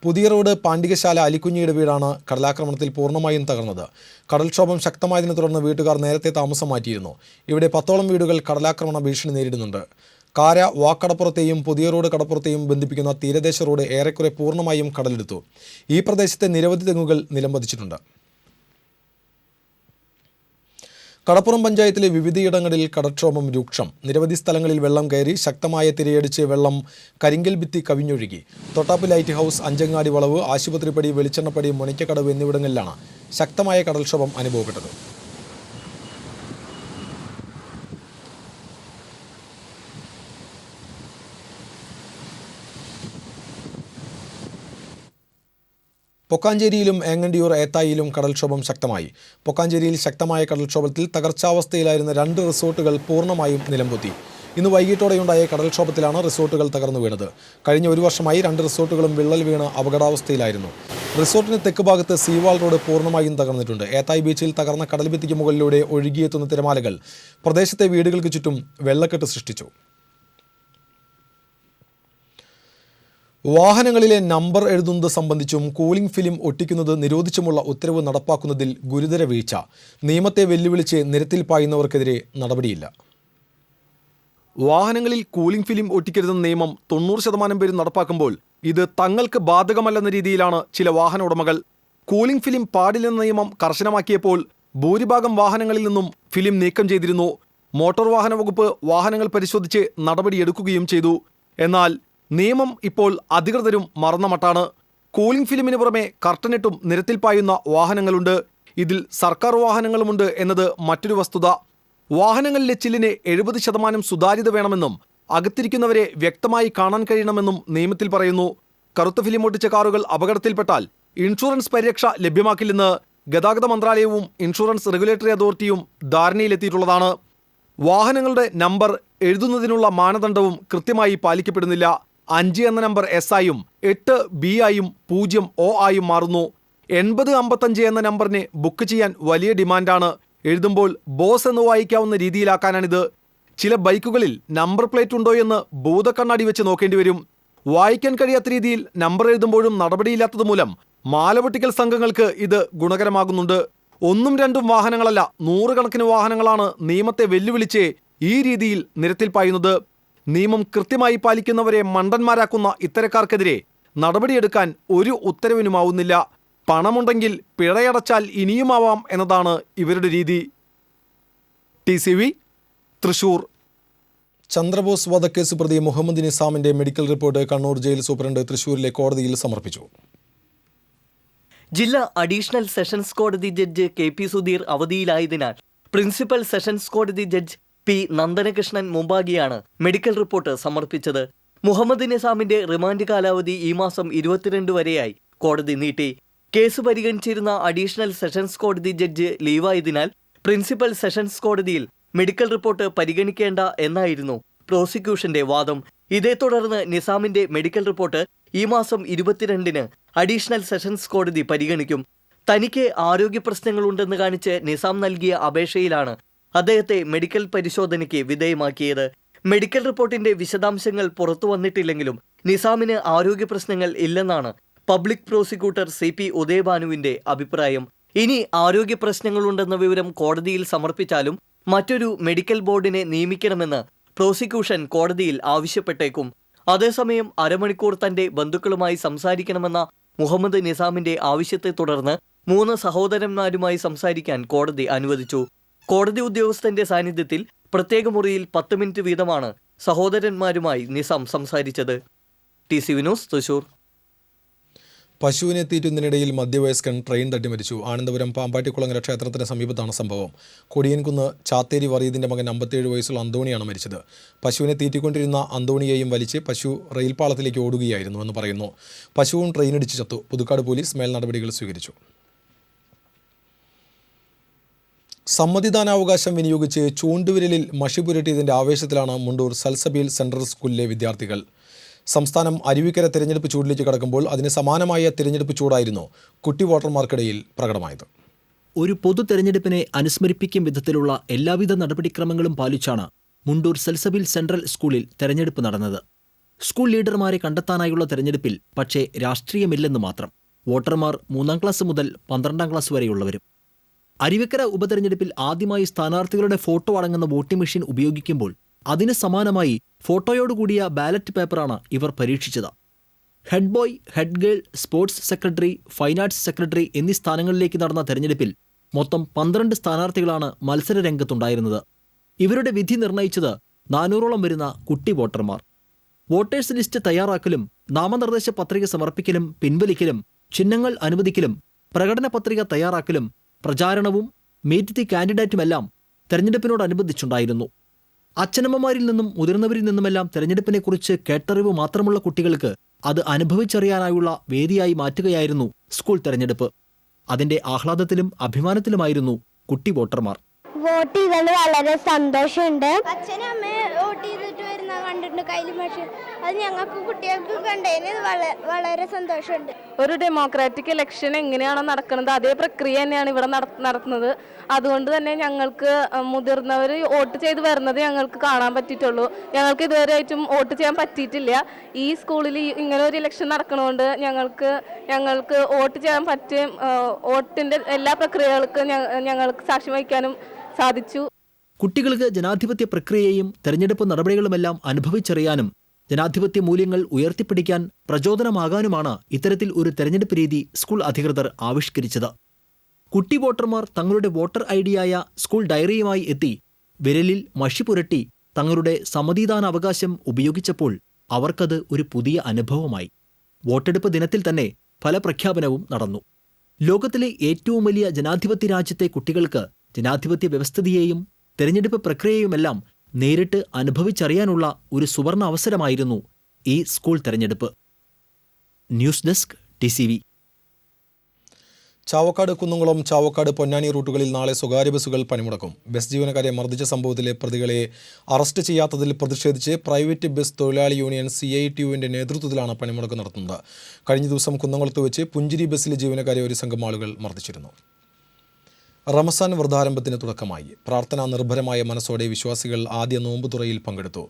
പുതിയ റോഡ് പാണ്ഡികശാല അലിക്കുഞ്ഞിയുടെ വീടാണ് കടലാക്രമണത്തിൽ പൂർണ്ണമായും തകർന്നത്. കടൽക്ഷോഭം ശക്തമായതിനെ തുടർന്ന് വീട്ടുകാർ നേരത്തെ താമസം മാറ്റിയിരുന്നു. ഇവിടെ 10ഓളം വീടുകൾ കടലാക്രമണ ഭീഷണി നേരിടുന്നുണ്ട്. കാര വാക്കടപ്പുറത്തെയും പുതിയ റോഡ് കടപ്പുറത്തെയും ബന്ധിപ്പിക്കുന്ന തീരദേശ റോഡ് ഏറെക്കുറെ പൂർണ്ണമായും കടലെടുത്തു. ഈ പ്രദേശത്തെ നിരവധി തെങ്ങുകൾ നിലംപതിച്ചിട്ടുണ്ട്. കടപ്പുറം പഞ്ചായത്തിലെ വിവിധയിടങ്ങളിൽ കടൽക്ഷോഭം രൂക്ഷം. നിരവധി സ്ഥലങ്ങളിൽ വെള്ളം കയറി. ശക്തമായ തിരയടിച്ച് വെള്ളം കരിങ്കൽ ഭിത്തി കവിഞ്ഞൊഴുകി. തൊട്ടാപ്പ് ലൈറ്റ് ഹൗസ്, അഞ്ചങ്ങാടി വളവ്, ആശുപത്രിപ്പടി, വെളിച്ചെണ്ണപ്പടി, മുനയ്ക്കക്കടവ് എന്നിവിടങ്ങളിലാണ് ശക്തമായ കടൽക്ഷോഭം അനുഭവപ്പെട്ടത്. പൊക്കാഞ്ചേരിയിലും ഏങ്ങണ്ടിയൂർ ഏത്തായിലും കടൽക്ഷോഭം ശക്തമായി. പൊക്കാഞ്ചേരിയിൽ ശക്തമായ കടൽക്ഷോഭത്തിൽ തകർച്ചാവസ്ഥയിലായിരുന്ന 2 റിസോർട്ടുകൾ പൂർണ്ണമായും നിലംപൊത്തി. ഇന്ന് വൈകിട്ടോടെയുണ്ടായ കടൽക്ഷോഭത്തിലാണ് റിസോർട്ടുകൾ തകർന്നു വീണത്. കഴിഞ്ഞ 1 വർഷമായി 2 റിസോർട്ടുകളും വിള്ളൽ വീണ് അപകടാവസ്ഥയിലായിരുന്നു. റിസോർട്ടിന് തെക്ക് ഭാഗത്ത് സീവാൾ റോഡ് പൂർണ്ണമായും തകർന്നിട്ടുണ്ട്. ഏത്തായി ബീച്ചിൽ തകർന്ന കടൽഭിത്തിക്ക് മുകളിലൂടെ ഒഴുകിയെത്തുന്ന തിരമാലകൾ പ്രദേശത്തെ വീടുകൾക്ക് ചുറ്റും വെള്ളക്കെട്ട് സൃഷ്ടിച്ചു. വാഹനങ്ങളിലെ നമ്പർ എഴുതുന്നത് സംബന്ധിച്ചും കൂളിംഗ് ഫിലിം ഒട്ടിക്കുന്നത് നിരോധിച്ചുമുള്ള ഉത്തരവ് നടപ്പാക്കുന്നതിൽ ഗുരുതര വീഴ്ച. നിയമത്തെ വെല്ലുവിളിച്ച് നിരത്തിൽ പായുന്നവർക്കെതിരെ നടപടിയില്ല. വാഹനങ്ങളിൽ കൂളിംഗ് ഫിലിം ഒട്ടിക്കരുതെന്ന നിയമം 90% പേരും നടപ്പാക്കുമ്പോൾ ഇത് തങ്ങൾക്ക് ബാധകമല്ലെന്ന രീതിയിലാണ് ചില വാഹന ഉടമകൾ. കൂളിംഗ് ഫിലിം പാടില്ലെന്ന നിയമം കർശനമാക്കിയപ്പോൾ ഭൂരിഭാഗം വാഹനങ്ങളിൽ നിന്നും ഫിലിം നീക്കം ചെയ്തിരുന്നു. മോട്ടോർ വാഹന വകുപ്പ് വാഹനങ്ങൾ പരിശോധിച്ച് നടപടിയെടുക്കുകയും ചെയ്തു. എന്നാൽ നിയമം ഇപ്പോൾ അധികൃതരും മറന്ന മട്ടാണ്. കൂളിംഗ് ഫിലിമിന് പുറമെ കർട്ടനിട്ടും നിരത്തിൽ പായുന്ന വാഹനങ്ങളുണ്ട്. ഇതിൽ സർക്കാർ വാഹനങ്ങളുമുണ്ട് എന്നത് മറ്റൊരു വസ്തുത. വാഹനങ്ങളിലെ ചില്ലിന് 70% സുതാര്യത വേണമെന്നും അകത്തിരിക്കുന്നവരെ വ്യക്തമായി കാണാൻ കഴിയണമെന്നും നിയമത്തിൽ പറയുന്നു. കറുത്ത ഫിലിം ഒട്ടിച്ച കാറുകൾ അപകടത്തിൽപ്പെട്ടാൽ ഇൻഷുറൻസ് പരിരക്ഷ ലഭ്യമാക്കില്ലെന്ന് ഗതാഗത മന്ത്രാലയവും ഇൻഷുറൻസ് റെഗുലേറ്ററി അതോറിറ്റിയും ധാരണയിലെത്തിയിട്ടുള്ളതാണ്. വാഹനങ്ങളുടെ നമ്പർ എഴുതുന്നതിനുള്ള മാനദണ്ഡവും കൃത്യമായി പാലിക്കപ്പെടുന്നില്ല. 5 എന്ന നമ്പർ S ആയും 8 B ആയും 0 O ആയും മാറുന്നു. 8055 എന്ന നമ്പറിനെ ബുക്ക് ചെയ്യാൻ വലിയ ഡിമാൻഡാണ്. എഴുതുമ്പോൾ ബോസ് എന്ന് വായിക്കാവുന്ന രീതിയിലാക്കാനാണിത്. ചില ബൈക്കുകളിൽ നമ്പർ പ്ലേറ്റ് ഉണ്ടോ എന്ന് ഭൂതക്കണ്ണാടി വെച്ച് നോക്കേണ്ടി വരും. വായിക്കാൻ കഴിയാത്ത രീതിയിൽ നമ്പർ എഴുതുമ്പോഴും നടപടിയില്ലാത്തതുമൂലം മാലപൊട്ടിക്കൽ സംഘങ്ങൾക്ക് ഇത് ഗുണകരമാകുന്നുണ്ട്. 1ഉം 2ഉം വാഹനങ്ങളല്ല, 100 കണക്കിന് വാഹനങ്ങളാണ് നിയമത്തെ വെല്ലുവിളിച്ച് ഈ രീതിയിൽ നിരത്തിൽ പായുന്നത്. നിയമം കൃത്യമായി പാലിക്കുന്നവരെ മണ്ടന്മാരാക്കുന്ന ഇത്തരക്കാർക്കെതിരെ നടപടിയെടുക്കാൻ ഒരു ഉത്തരവിനുമാവുന്നില്ല. പണമുണ്ടെങ്കിൽ പിഴയടച്ചാൽ ഇനിയുമാവാം എന്നതാണ് ഇവരുടെ രീതി. TCV തൃശൂർ. ചന്ദ്രബോസ് വധക്കേസ് പ്രതി മുഹമ്മദ് നിസാമിന്റെ മെഡിക്കൽ റിപ്പോർട്ട് കണ്ണൂർ ജയിൽ സൂപ്രണ്ട് തൃശൂരിലെ കോടതിയിൽ സമർപ്പിച്ചു. ജില്ലാ അഡീഷണൽ സെഷൻസ് കോടതി ജഡ്ജ് KP സുധീർ അവധിയിലായതിനാൽ പ്രിൻസിപ്പൽ സെഷൻസ് കോടതി ജഡ്ജ് P നന്ദനകൃഷ്ണൻ മുമ്പാകെയാണ് മെഡിക്കൽ റിപ്പോർട്ട് സമർപ്പിച്ചത്. മുഹമ്മദ് നിസാമിന്റെ റിമാൻഡ് കാലാവധി ഈ മാസം 22 വരെയായി കോടതി നീട്ടി. കേസ് പരിഗണിച്ചിരുന്ന അഡീഷണൽ സെഷൻസ് കോടതി ജഡ്ജ് ലീവായതിനാൽ പ്രിൻസിപ്പൽ സെഷൻസ് കോടതിയിൽ മെഡിക്കൽ റിപ്പോർട്ട് പരിഗണിക്കേണ്ട എന്നായിരുന്നു പ്രോസിക്യൂഷന്റെ വാദം. ഇതേ തുടർന്ന് നിസാമിന്റെ മെഡിക്കൽ റിപ്പോർട്ട് ഈ മാസം 22-ന് അഡീഷണൽ സെഷൻസ് കോടതി പരിഗണിക്കും. തനിക്ക് ആരോഗ്യ പ്രശ്നങ്ങളുണ്ടെന്ന് കാണിച്ച് നിസാം നൽകിയ അപേക്ഷയിലാണ് അദ്ദേഹത്തെ മെഡിക്കൽ പരിശോധനയ്ക്ക് വിധേയമാക്കിയത്. മെഡിക്കൽ റിപ്പോർട്ടിന്റെ വിശദാംശങ്ങൾ പുറത്തു വന്നിട്ടില്ലെങ്കിലും നിസാമിന് ആരോഗ്യ പ്രശ്നങ്ങൾ ഇല്ലെന്നാണ് പബ്ലിക് പ്രോസിക്യൂട്ടർ CP ഉദയഭാനുവിന്റെ അഭിപ്രായം. ഇനി ആരോഗ്യ പ്രശ്നങ്ങളുണ്ടെന്ന വിവരം കോടതിയിൽ സമർപ്പിച്ചാലും മറ്റൊരു മെഡിക്കൽ ബോർഡിനെ നിയമിക്കണമെന്ന് പ്രോസിക്യൂഷൻ കോടതിയിൽ ആവശ്യപ്പെട്ടേക്കും. അതേസമയം അരമണിക്കൂർ തന്റെ ബന്ധുക്കളുമായി സംസാരിക്കണമെന്ന മുഹമ്മദ് നിസാമിന്റെ ആവശ്യത്തെ തുടർന്ന് 3 സഹോദരന്മാരുമായി സംസാരിക്കാൻ കോടതി അനുവദിച്ചു. കോടതി ഉദ്യോഗസ്ഥന്റെ സാന്നിധ്യത്തിൽ പ്രത്യേക മുറിയിൽ 10 മിനിറ്റ് വീതമാണ് സഹോദരന്മാരുമായി നിസാം സംസാരിച്ചത്. TCV news Thrissur. പശുവിനെ തീറ്റുന്നതിനിടയിൽ മധ്യവയസ്കൻ ട്രെയിൻ തട്ടി മരിച്ചു. ആനന്ദപുരം പാമ്പാട്ടിക്കുളങ്ങര ക്ഷേത്രത്തിന് സമീപത്താണ് സംഭവം. കൊടിയൻകുന്ന് ചാത്തേരി വറീദിന്റെ മകൻ 57 വയസ്സുള്ള അന്തോണിയാണ് മരിച്ചത്. പശുവിനെ തീറ്റിക്കൊണ്ടിരുന്ന അന്തോണിയെയും വലിച്ച് പശു റെയിൽപാളത്തിലേക്ക് ഓടുകയായിരുന്നുവെന്ന് പറയുന്നു. പശുവും ട്രെയിനിടിച്ച് ചത്തു. പുതുക്കാട് പോലീസ് മേൽ നടപടികൾ സ്വീകരിച്ചു. സമ്മതിദാനാവകാശം വിനിയോഗിച്ച് ചൂണ്ടുവിരലിൽ മഷി പുരട്ടിയതിൻ്റെ ആവേശത്തിലാണ് മുണ്ടൂർ സൽസബീൽ സെൻട്രൽ സ്കൂളിലെ വിദ്യാർത്ഥികൾ. സംസ്ഥാനം അരുവിക്കര തിരഞ്ഞെടുപ്പ് ചൂടിലേക്ക് കടക്കുമ്പോൾ അതിന് സമാനമായ തിരഞ്ഞെടുപ്പ് ചൂടായിരുന്നു കുട്ടി വോട്ടർമാർക്കിടയിൽ പ്രകടമായത്. ഒരു പൊതു തെരഞ്ഞെടുപ്പിനെ അനുസ്മരിപ്പിക്കും വിധത്തിലുള്ള എല്ലാവിധ നടപടിക്രമങ്ങളും പാലിച്ചാണ് മുണ്ടൂർ സൽസബീൽ സെൻട്രൽ സ്കൂളിൽ തെരഞ്ഞെടുപ്പ് നടന്നത്. സ്കൂൾ ലീഡർമാരെ കണ്ടെത്താനായുള്ള തെരഞ്ഞെടുപ്പിൽ പക്ഷേ രാഷ്ട്രീയമില്ലെന്ന് മാത്രം. വോട്ടർമാർ 3ാം ക്ലാസ് മുതൽ 12ാം ക്ലാസ് വരെയുള്ളവരും. അരുവിക്കര ഉപതെരഞ്ഞെടുപ്പിൽ ആദ്യമായി സ്ഥാനാർത്ഥികളുടെ ഫോട്ടോ അടങ്ങുന്ന വോട്ടിംഗ് മെഷീൻ ഉപയോഗിക്കുമ്പോൾ അതിന് സമാനമായി ഫോട്ടോയോടുകൂടിയ ബാലറ്റ് പേപ്പറാണ് ഇവർ പരീക്ഷിച്ചത്. Head boy, head girl, sports secretary, fine arts secretary എന്നീ സ്ഥാനങ്ങളിലേക്ക് നടന്ന തെരഞ്ഞെടുപ്പിൽ മൊത്തം 12 സ്ഥാനാർത്ഥികളാണ് മത്സര രംഗത്തുണ്ടായിരുന്നത്. ഇവരുടെ വിധി നിർണയിച്ചത് 400ഓളം വരുന്ന കുട്ടി വോട്ടർമാർ. വോട്ടേഴ്സ് ലിസ്റ്റ് തയ്യാറാക്കലും നാമനിർദ്ദേശ പത്രിക സമർപ്പിക്കലും പിൻവലിക്കലും ചിഹ്നങ്ങൾ അനുവദിക്കലും പ്രകടന പത്രിക തയ്യാറാക്കലും പ്രചാരണവും മീറ്റ് ദി കാൻഡിഡേറ്റുമെല്ലാം തെരഞ്ഞെടുപ്പിനോടനുബന്ധിച്ചുണ്ടായിരുന്നു. അച്ഛനമ്മമാരിൽ നിന്നും മുതിർന്നവരിൽ നിന്നുമെല്ലാം തെരഞ്ഞെടുപ്പിനെക്കുറിച്ച് കേട്ടറിവ് മാത്രമുള്ള കുട്ടികൾക്ക് അത് അനുഭവിച്ചറിയാനായുള്ള വേദിയായി മാറ്റുകയായിരുന്നു സ്കൂൾ തെരഞ്ഞെടുപ്പ്. അതിന്റെ ആഹ്ലാദത്തിലും അഭിമാനത്തിലുമായിരുന്നു കുട്ടി വോട്ടർമാർ. വോട്ട് ചെയ്തത് വളരെ സന്തോഷമുണ്ട്. അച്ഛനും അമ്മയെ വോട്ട് ചെയ്തിട്ട് വരുന്ന കണ്ടിട്ടുണ്ട് കയ്യിൽ പക്ഷേ അത് ഞങ്ങൾക്ക് കുട്ടികൾക്ക് കണ്ടതിന് വളരെ സന്തോഷമുണ്ട്. ഒരു ഡെമോക്രാറ്റിക് ഇലക്ഷൻ എങ്ങനെയാണോ നടക്കുന്നത് അതേ പ്രക്രിയ തന്നെയാണ് ഇവിടെ നടത്തുന്നത്. അതുകൊണ്ട് തന്നെ ഞങ്ങൾക്ക് മുതിർന്നവർ വോട്ട് ചെയ്ത് വരുന്നത് ഞങ്ങൾക്ക് കാണാൻ പറ്റിയിട്ടുള്ളൂ. ഞങ്ങൾക്ക് ഇതുവരെയായിട്ടും വോട്ട് ചെയ്യാൻ പറ്റിയിട്ടില്ല. ഈ സ്കൂളിൽ ഇങ്ങനെ ഒരു ഇലക്ഷൻ നടക്കുന്നതുകൊണ്ട് ഞങ്ങൾക്ക് വോട്ട് ചെയ്യാൻ പറ്റും. വോട്ടിൻ്റെ എല്ലാ പ്രക്രിയകൾക്കും ഞങ്ങൾക്ക് സാക്ഷ്യം വഹിക്കാനും സാധിച്ചു. കുട്ടികൾക്ക് ജനാധിപത്യ പ്രക്രിയയും തെരഞ്ഞെടുപ്പ് നടപടികളുമെല്ലാം അനുഭവിച്ചറിയാനും ജനാധിപത്യ മൂല്യങ്ങൾ ഉയർത്തിപ്പിടിക്കാൻ പ്രചോദനമാകാനുമാണ് ഇത്തരത്തിൽ ഒരു തെരഞ്ഞെടുപ്പ് രീതി സ്കൂൾ അധികൃതർ ആവിഷ്കരിച്ചത്. കുട്ടി വോട്ടർമാർ തങ്ങളുടെ വോട്ടർ ഐഡിയായ സ്കൂൾ ഡയറിയുമായി എത്തി വിരലിൽ മഷി പുരട്ടി തങ്ങളുടെ സമ്മതിദാനാവകാശം ഉപയോഗിച്ചപ്പോൾ അവർക്കത് ഒരു പുതിയ അനുഭവമായി. വോട്ടെടുപ്പ് ദിനത്തിൽ തന്നെ ഫലപ്രഖ്യാപനവും നടന്നു. ലോകത്തിലെ ഏറ്റവും വലിയ ജനാധിപത്യ രാജ്യത്തെ കുട്ടികൾക്ക് ജനാധിപത്യ വ്യവസ്ഥിതിയെയും തെരഞ്ഞെടുപ്പ് പ്രക്രിയയുമെല്ലാം നേരിട്ട് അനുഭവിച്ചറിയാനുള്ള ഒരു സുവർണ അവസരമായിരുന്നു ഈ സ്കൂൾ തെരഞ്ഞെടുപ്പ്. News desk TCV. Chavakkad Kunnamkulam Chavakkad Ponnani റൂട്ടുകളിൽ നാളെ സ്വകാര്യ ബസ്സുകൾ പണിമുടക്കും. ബസ് ജീവനക്കാരെ മർദ്ദിച്ച സംഭവത്തിലെ പ്രതികളെ അറസ്റ്റ് ചെയ്യാത്തതിൽ പ്രതിഷേധിച്ച് പ്രൈവറ്റ് ബസ് തൊഴിലാളി യൂണിയൻ CITUവിന്റെ നേതൃത്വത്തിലാണ് പണിമുടക്ക് നടത്തുന്നത്. കഴിഞ്ഞ ദിവസം കുന്നംകുളത്ത് വെച്ച് പുഞ്ചിരി ബസ്സിലെ ജീവനക്കാരെ ഒരു സംഘം ആളുകൾ മർദ്ദിച്ചിരുന്നു. റമസാൻ വ്രതാരംഭത്തിന് തുടക്കമായി. പ്രാർത്ഥനാ നിർഭരമായ മനസ്സോടെ വിശ്വാസികൾ ആദ്യ നോമ്പുതുറയിൽ പങ്കെടുത്തു.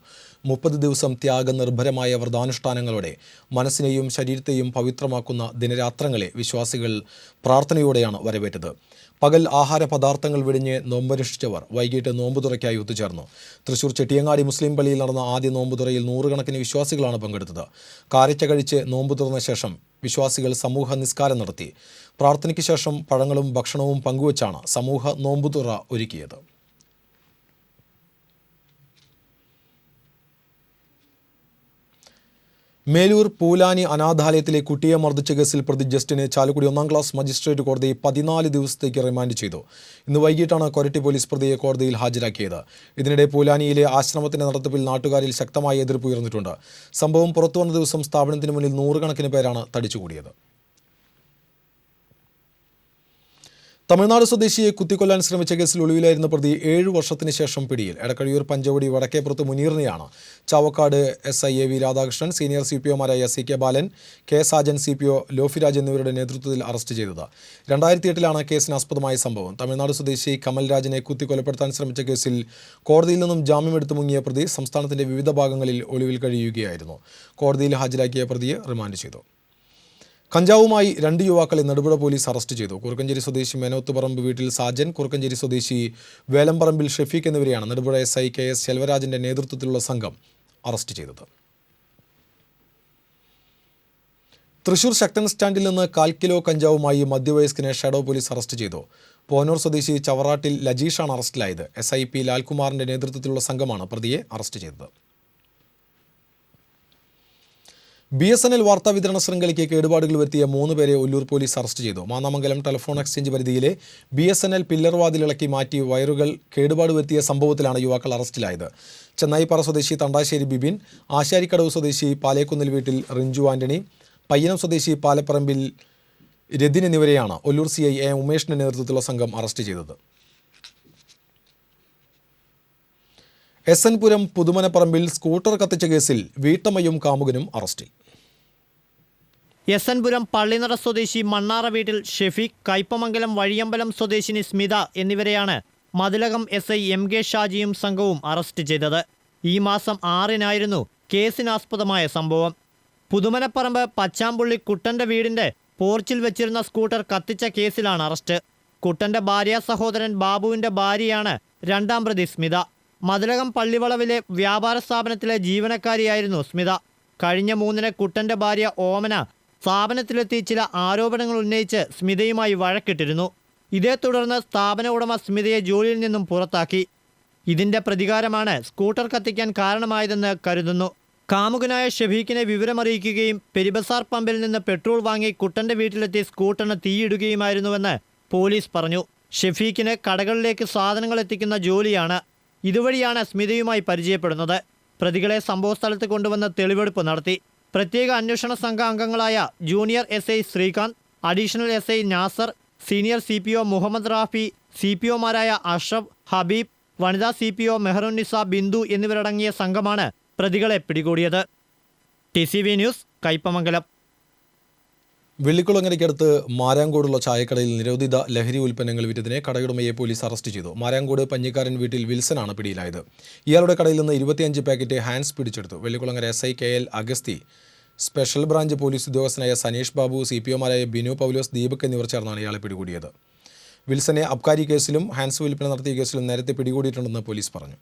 30 ദിവസം ത്യാഗനിർഭരമായ വ്രതാനുഷ്ഠാനങ്ങളോടെ മനസ്സിനെയും ശരീരത്തെയും പവിത്രമാക്കുന്ന ദിനരാത്രങ്ങളെ വിശ്വാസികൾ പ്രാർത്ഥനയോടെയാണ് വരവേറ്റത്. പകൽ ആഹാര പദാർത്ഥങ്ങൾ വെടിഞ്ഞ് നോമ്പനുഷ്ഠിച്ചവർ വൈകിട്ട് നോമ്പുതുറയ്ക്കായി ഒത്തുചേർന്നു. തൃശൂർ ചെട്ടിയങ്ങാടി മുസ്ലിം പള്ളിയിൽ നടന്ന ആദ്യ നോമ്പുതുറയിൽ 100 കണക്കിന് വിശ്വാസികളാണ് പങ്കെടുത്തത്. കാരയ്ക്ക കഴിച്ച് നോമ്പു തുറന്ന ശേഷം വിശ്വാസികൾ സമൂഹ നിസ്കാരം നടത്തി. പ്രാർത്ഥനയ്ക്ക് ശേഷം പഴങ്ങളും ഭക്ഷണവും പങ്കുവച്ചാണ് സമൂഹ നോമ്പുതുറ ഒരുക്കിയത്. മേലൂർ പൂലാനി അനാഥാലയത്തിലെ കുട്ടിയെ മർദ്ദിച്ച കേസിൽ പ്രതി ജസ്റ്റിനെ ചാലക്കുടി 1ാം ക്ലാസ് മജിസ്ട്രേറ്റ് കോടതി 14 ദിവസത്തേക്ക് റിമാൻഡ് ചെയ്തു. ഇന്ന് വൈകിട്ടാണ് കൊരട്ടി പോലീസ് പ്രതിയെ കോടതിയിൽ ഹാജരാക്കിയത്. ഇതിനിടെ പൂലാനിയിലെ ആശ്രമത്തിന്റെ നടത്തിപ്പിൽ നാട്ടുകാരിൽ ശക്തമായ എതിർപ്പ് ഉയർന്നിട്ടുണ്ട്. സംഭവം പുറത്തുവന്ന ദിവസം സ്ഥാപനത്തിന് മുന്നിൽ 100 കണക്കിന് പേരാണ് തടിച്ചുകൂടിയത്. തമിഴ്നാട് സ്വദേശിയെ കുത്തിക്കൊല്ലാൻ ശ്രമിച്ച കേസിൽ ഒളിവിലായിരുന്ന പ്രതി 7 വർഷത്തിന് ശേഷം പിടിയിൽ. എടക്കഴിയൂർ പഞ്ചവടി വടക്കേപ്പുറത്ത് മുനീറിനെയാണ് Chavakkad SI AV Radhakrishnan, senior CPOമാരായ CK Balan, K Sajan, CPO Lofiraj എന്നിവരുടെ നേതൃത്വത്തിൽ അറസ്റ്റ് ചെയ്തത്. 2008-ലാണ് കേസിന് ആസ്പദമായ സംഭവം. തമിഴ്നാട് സ്വദേശി കമൽ രാജിനെ കുത്തിക്കൊലപ്പെടുത്താൻ ശ്രമിച്ച കേസിൽ കോടതിയിൽ നിന്നും ജാമ്യമെടുത്ത് മുങ്ങിയ പ്രതി സംസ്ഥാനത്തിന്റെ വിവിധ ഭാഗങ്ങളിൽ ഒളിവിൽ കഴിയുകയായിരുന്നു. കോടതിയിൽ ഹാജരാക്കിയ പ്രതിയെ റിമാൻഡ് ചെയ്തു. കഞ്ചാവുമായി 2 യുവാക്കളെ നെടുപുഴ പോലീസ് അറസ്റ്റ് ചെയ്തു. കുറുക്കഞ്ചേരി സ്വദേശി മേനോത്തുപറമ്പ് വീട്ടിൽ സാജൻ, കുറുക്കഞ്ചേരി സ്വദേശി വേലമ്പറമ്പിൽ ഷെഫീഖ് എന്നിവരെയാണ് നെടുപുഴ SI KS ശെൽവരാജിന്റെ നേതൃത്വത്തിലുള്ള സംഘം അറസ്റ്റ് ചെയ്തത്. തൃശൂർ ശക്തൻ സ്റ്റാൻഡിൽ നിന്ന് 1/4 കിലോ കഞ്ചാവുമായി മധ്യവയസ്കനെ ഷാഡോ പോലീസ് അറസ്റ്റ് ചെയ്തു. പോന്നൂർ സ്വദേശി ചവറാട്ടിൽ ലജീഷാണ് അറസ്റ്റിലായത്. SIP ലാൽകുമാറിന്റെ നേതൃത്വത്തിലുള്ള സംഘമാണ് പ്രതിയെ അറസ്റ്റ് ചെയ്തത്. BSNL വാർത്താ വിതരണ ശൃംഖലയ്ക്ക് കേടുപാടുകൾ വരുത്തിയ 3 പേരെ ഒല്ലൂർ പോലീസ് അറസ്റ്റ് ചെയ്തു. മാന്നാമംഗലം ടെലിഫോൺ എക്സ്ചേഞ്ച് പരിധിയിലെ BSNL പില്ലർ വാതിലിളക്കി മാറ്റി വയറുകൾ കേടുപാട് വരുത്തിയ സംഭവത്തിലാണ് യുവാക്കൾ അറസ്റ്റിലായത്. ചെന്നൈപ്പാറ സ്വദേശി തണ്ടാശ്ശേരി ബിബിൻ, ആശാരിക്കടവ് സ്വദേശി പാലേക്കുന്നിൽ വീട്ടിൽ റിഞ്ചു ആന്റണി, പയ്യനം സ്വദേശി പാലപ്പറമ്പിൽ രതിൻ എന്നിവരെയാണ് ഒല്ലൂർ CI A ഉമേഷിന്റെ നേതൃത്വത്തിലുള്ള സംഘം അറസ്റ്റ് ചെയ്തത്. SN പുരം പുതുമനപ്പറമ്പിൽ സ്കൂട്ടർ കത്തിച്ച കേസിൽ വീട്ടമ്മയും കാമുകനും അറസ്റ്റിൽ. SN പുരം പള്ളിനട സ്വദേശി മണ്ണാറ വീട്ടിൽ ഷെഫീഖ്, കയ്പമംഗലം വഴിയമ്പലം സ്വദേശിനി സ്മിത എന്നിവരെയാണ് മതിലകം SI MK ഷാജിയും സംഘവും അറസ്റ്റ് ചെയ്തത്. ഈ മാസം 6-നായിരുന്നു കേസിനാസ്പദമായ സംഭവം. പുതുമനപ്പറമ്പ് പച്ചാമ്പുള്ളി കുട്ടന്റെ വീടിന്റെ പോർച്ചിൽ വെച്ചിരുന്ന സ്കൂട്ടർ കത്തിച്ച കേസിലാണ് അറസ്റ്റ്. കുട്ടന്റെ ഭാര്യ സഹോദരൻ ബാബുവിന്റെ ഭാര്യയാണ് 2ാം പ്രതി സ്മിത. മതിലകം പള്ളിവളവിലെ വ്യാപാര സ്ഥാപനത്തിലെ ജീവനക്കാരിയായിരുന്നു സ്മിത. കഴിഞ്ഞ 3-ന് കുട്ടന്റെ ഭാര്യ ഓമന സ്ഥാപനത്തിലെത്തി ചില ആരോപണങ്ങൾ ഉന്നയിച്ച് സ്മിതയുമായി വഴക്കിട്ടിരുന്നു. ഇതേ തുടർന്ന് സ്ഥാപന ഉടമ സ്മിതയെ ജോലിയിൽ നിന്നും പുറത്താക്കി. ഇതിന്റെ പ്രതികാരമാണ് സ്കൂട്ടർ കത്തിക്കാൻ കാരണമായതെന്ന് കരുതുന്നു. കാമുകനായ ഷെഫീഖിനെ വിവരമറിയിക്കുകയും പെരിബസാർ പമ്പിൽ നിന്ന് പെട്രോൾ വാങ്ങി കുട്ടന്റെ വീട്ടിലെത്തി സ്കൂട്ടറിന് തീയിടുകയുമായിരുന്നുവെന്ന് പോലീസ് പറഞ്ഞു. ഷെഫീഖിന് കടകളിലേക്ക് സാധനങ്ങൾ എത്തിക്കുന്ന ജോലിയാണ്. ഇതുവഴിയാണ് സ്മിതയുമായി പരിചയപ്പെടുന്നത്. പ്രതികളെ സംഭവസ്ഥലത്ത് കൊണ്ടുവന്ന് തെളിവെടുപ്പ് നടത്തി. പ്രത്യേക അന്വേഷണ സംഘ അംഗങ്ങളായ junior SI Sreekanth, additional SI Nasar, senior CPO Muhammad Rafi, CPOമാരായ അഷ്റഫ്, ഹബീബ്, വനിതാ CPO മെഹറുന്നിസ, ബിന്ദു എന്നിവരടങ്ങിയ സംഘമാണ് പ്രതികളെ പിടികൂടിയത്. TCV news, Kaipamangalam. വെള്ളിക്കുളങ്ങരയ്ക്കടുത്ത് മാരാങ്കോടുള്ള ചായക്കടയിൽ നിരോധിത ലഹരി ഉൽപ്പന്നങ്ങൾ വിറ്റതിനെ കടയുടമയെ പോലീസ് അറസ്റ്റ് ചെയ്തു. മാരാങ്കോട് പഞ്ഞിക്കാരൻ വീട്ടിൽ വിൽസനാണ് പിടിയിലായത്. ഇയാളുടെ കടയിൽ നിന്ന് 25 പാക്കറ്റ് ഹാൻഡ്സ് പിടിച്ചെടുത്തു. വെള്ളിക്കുളങ്ങര SI KL അഗസ്തി, സ്പെഷ്യൽ ബ്രാഞ്ച് പോലീസ് ഉദ്യോഗസ്ഥനായ സനീഷ് ബാബു, CPOമാരായ ബിനു പൗലോസ്, ദീപക് എന്നിവർ ചേർന്നാണ് ഇയാളെ പിടികൂടിയത്. വിൽസനെ അബ്കാരി കേസിലും ഹാൻസ് വിൽപ്പന നടത്തിയ കേസിലും നേരത്തെ പിടികൂടിയിട്ടുണ്ടെന്ന് പോലീസ് പറഞ്ഞു.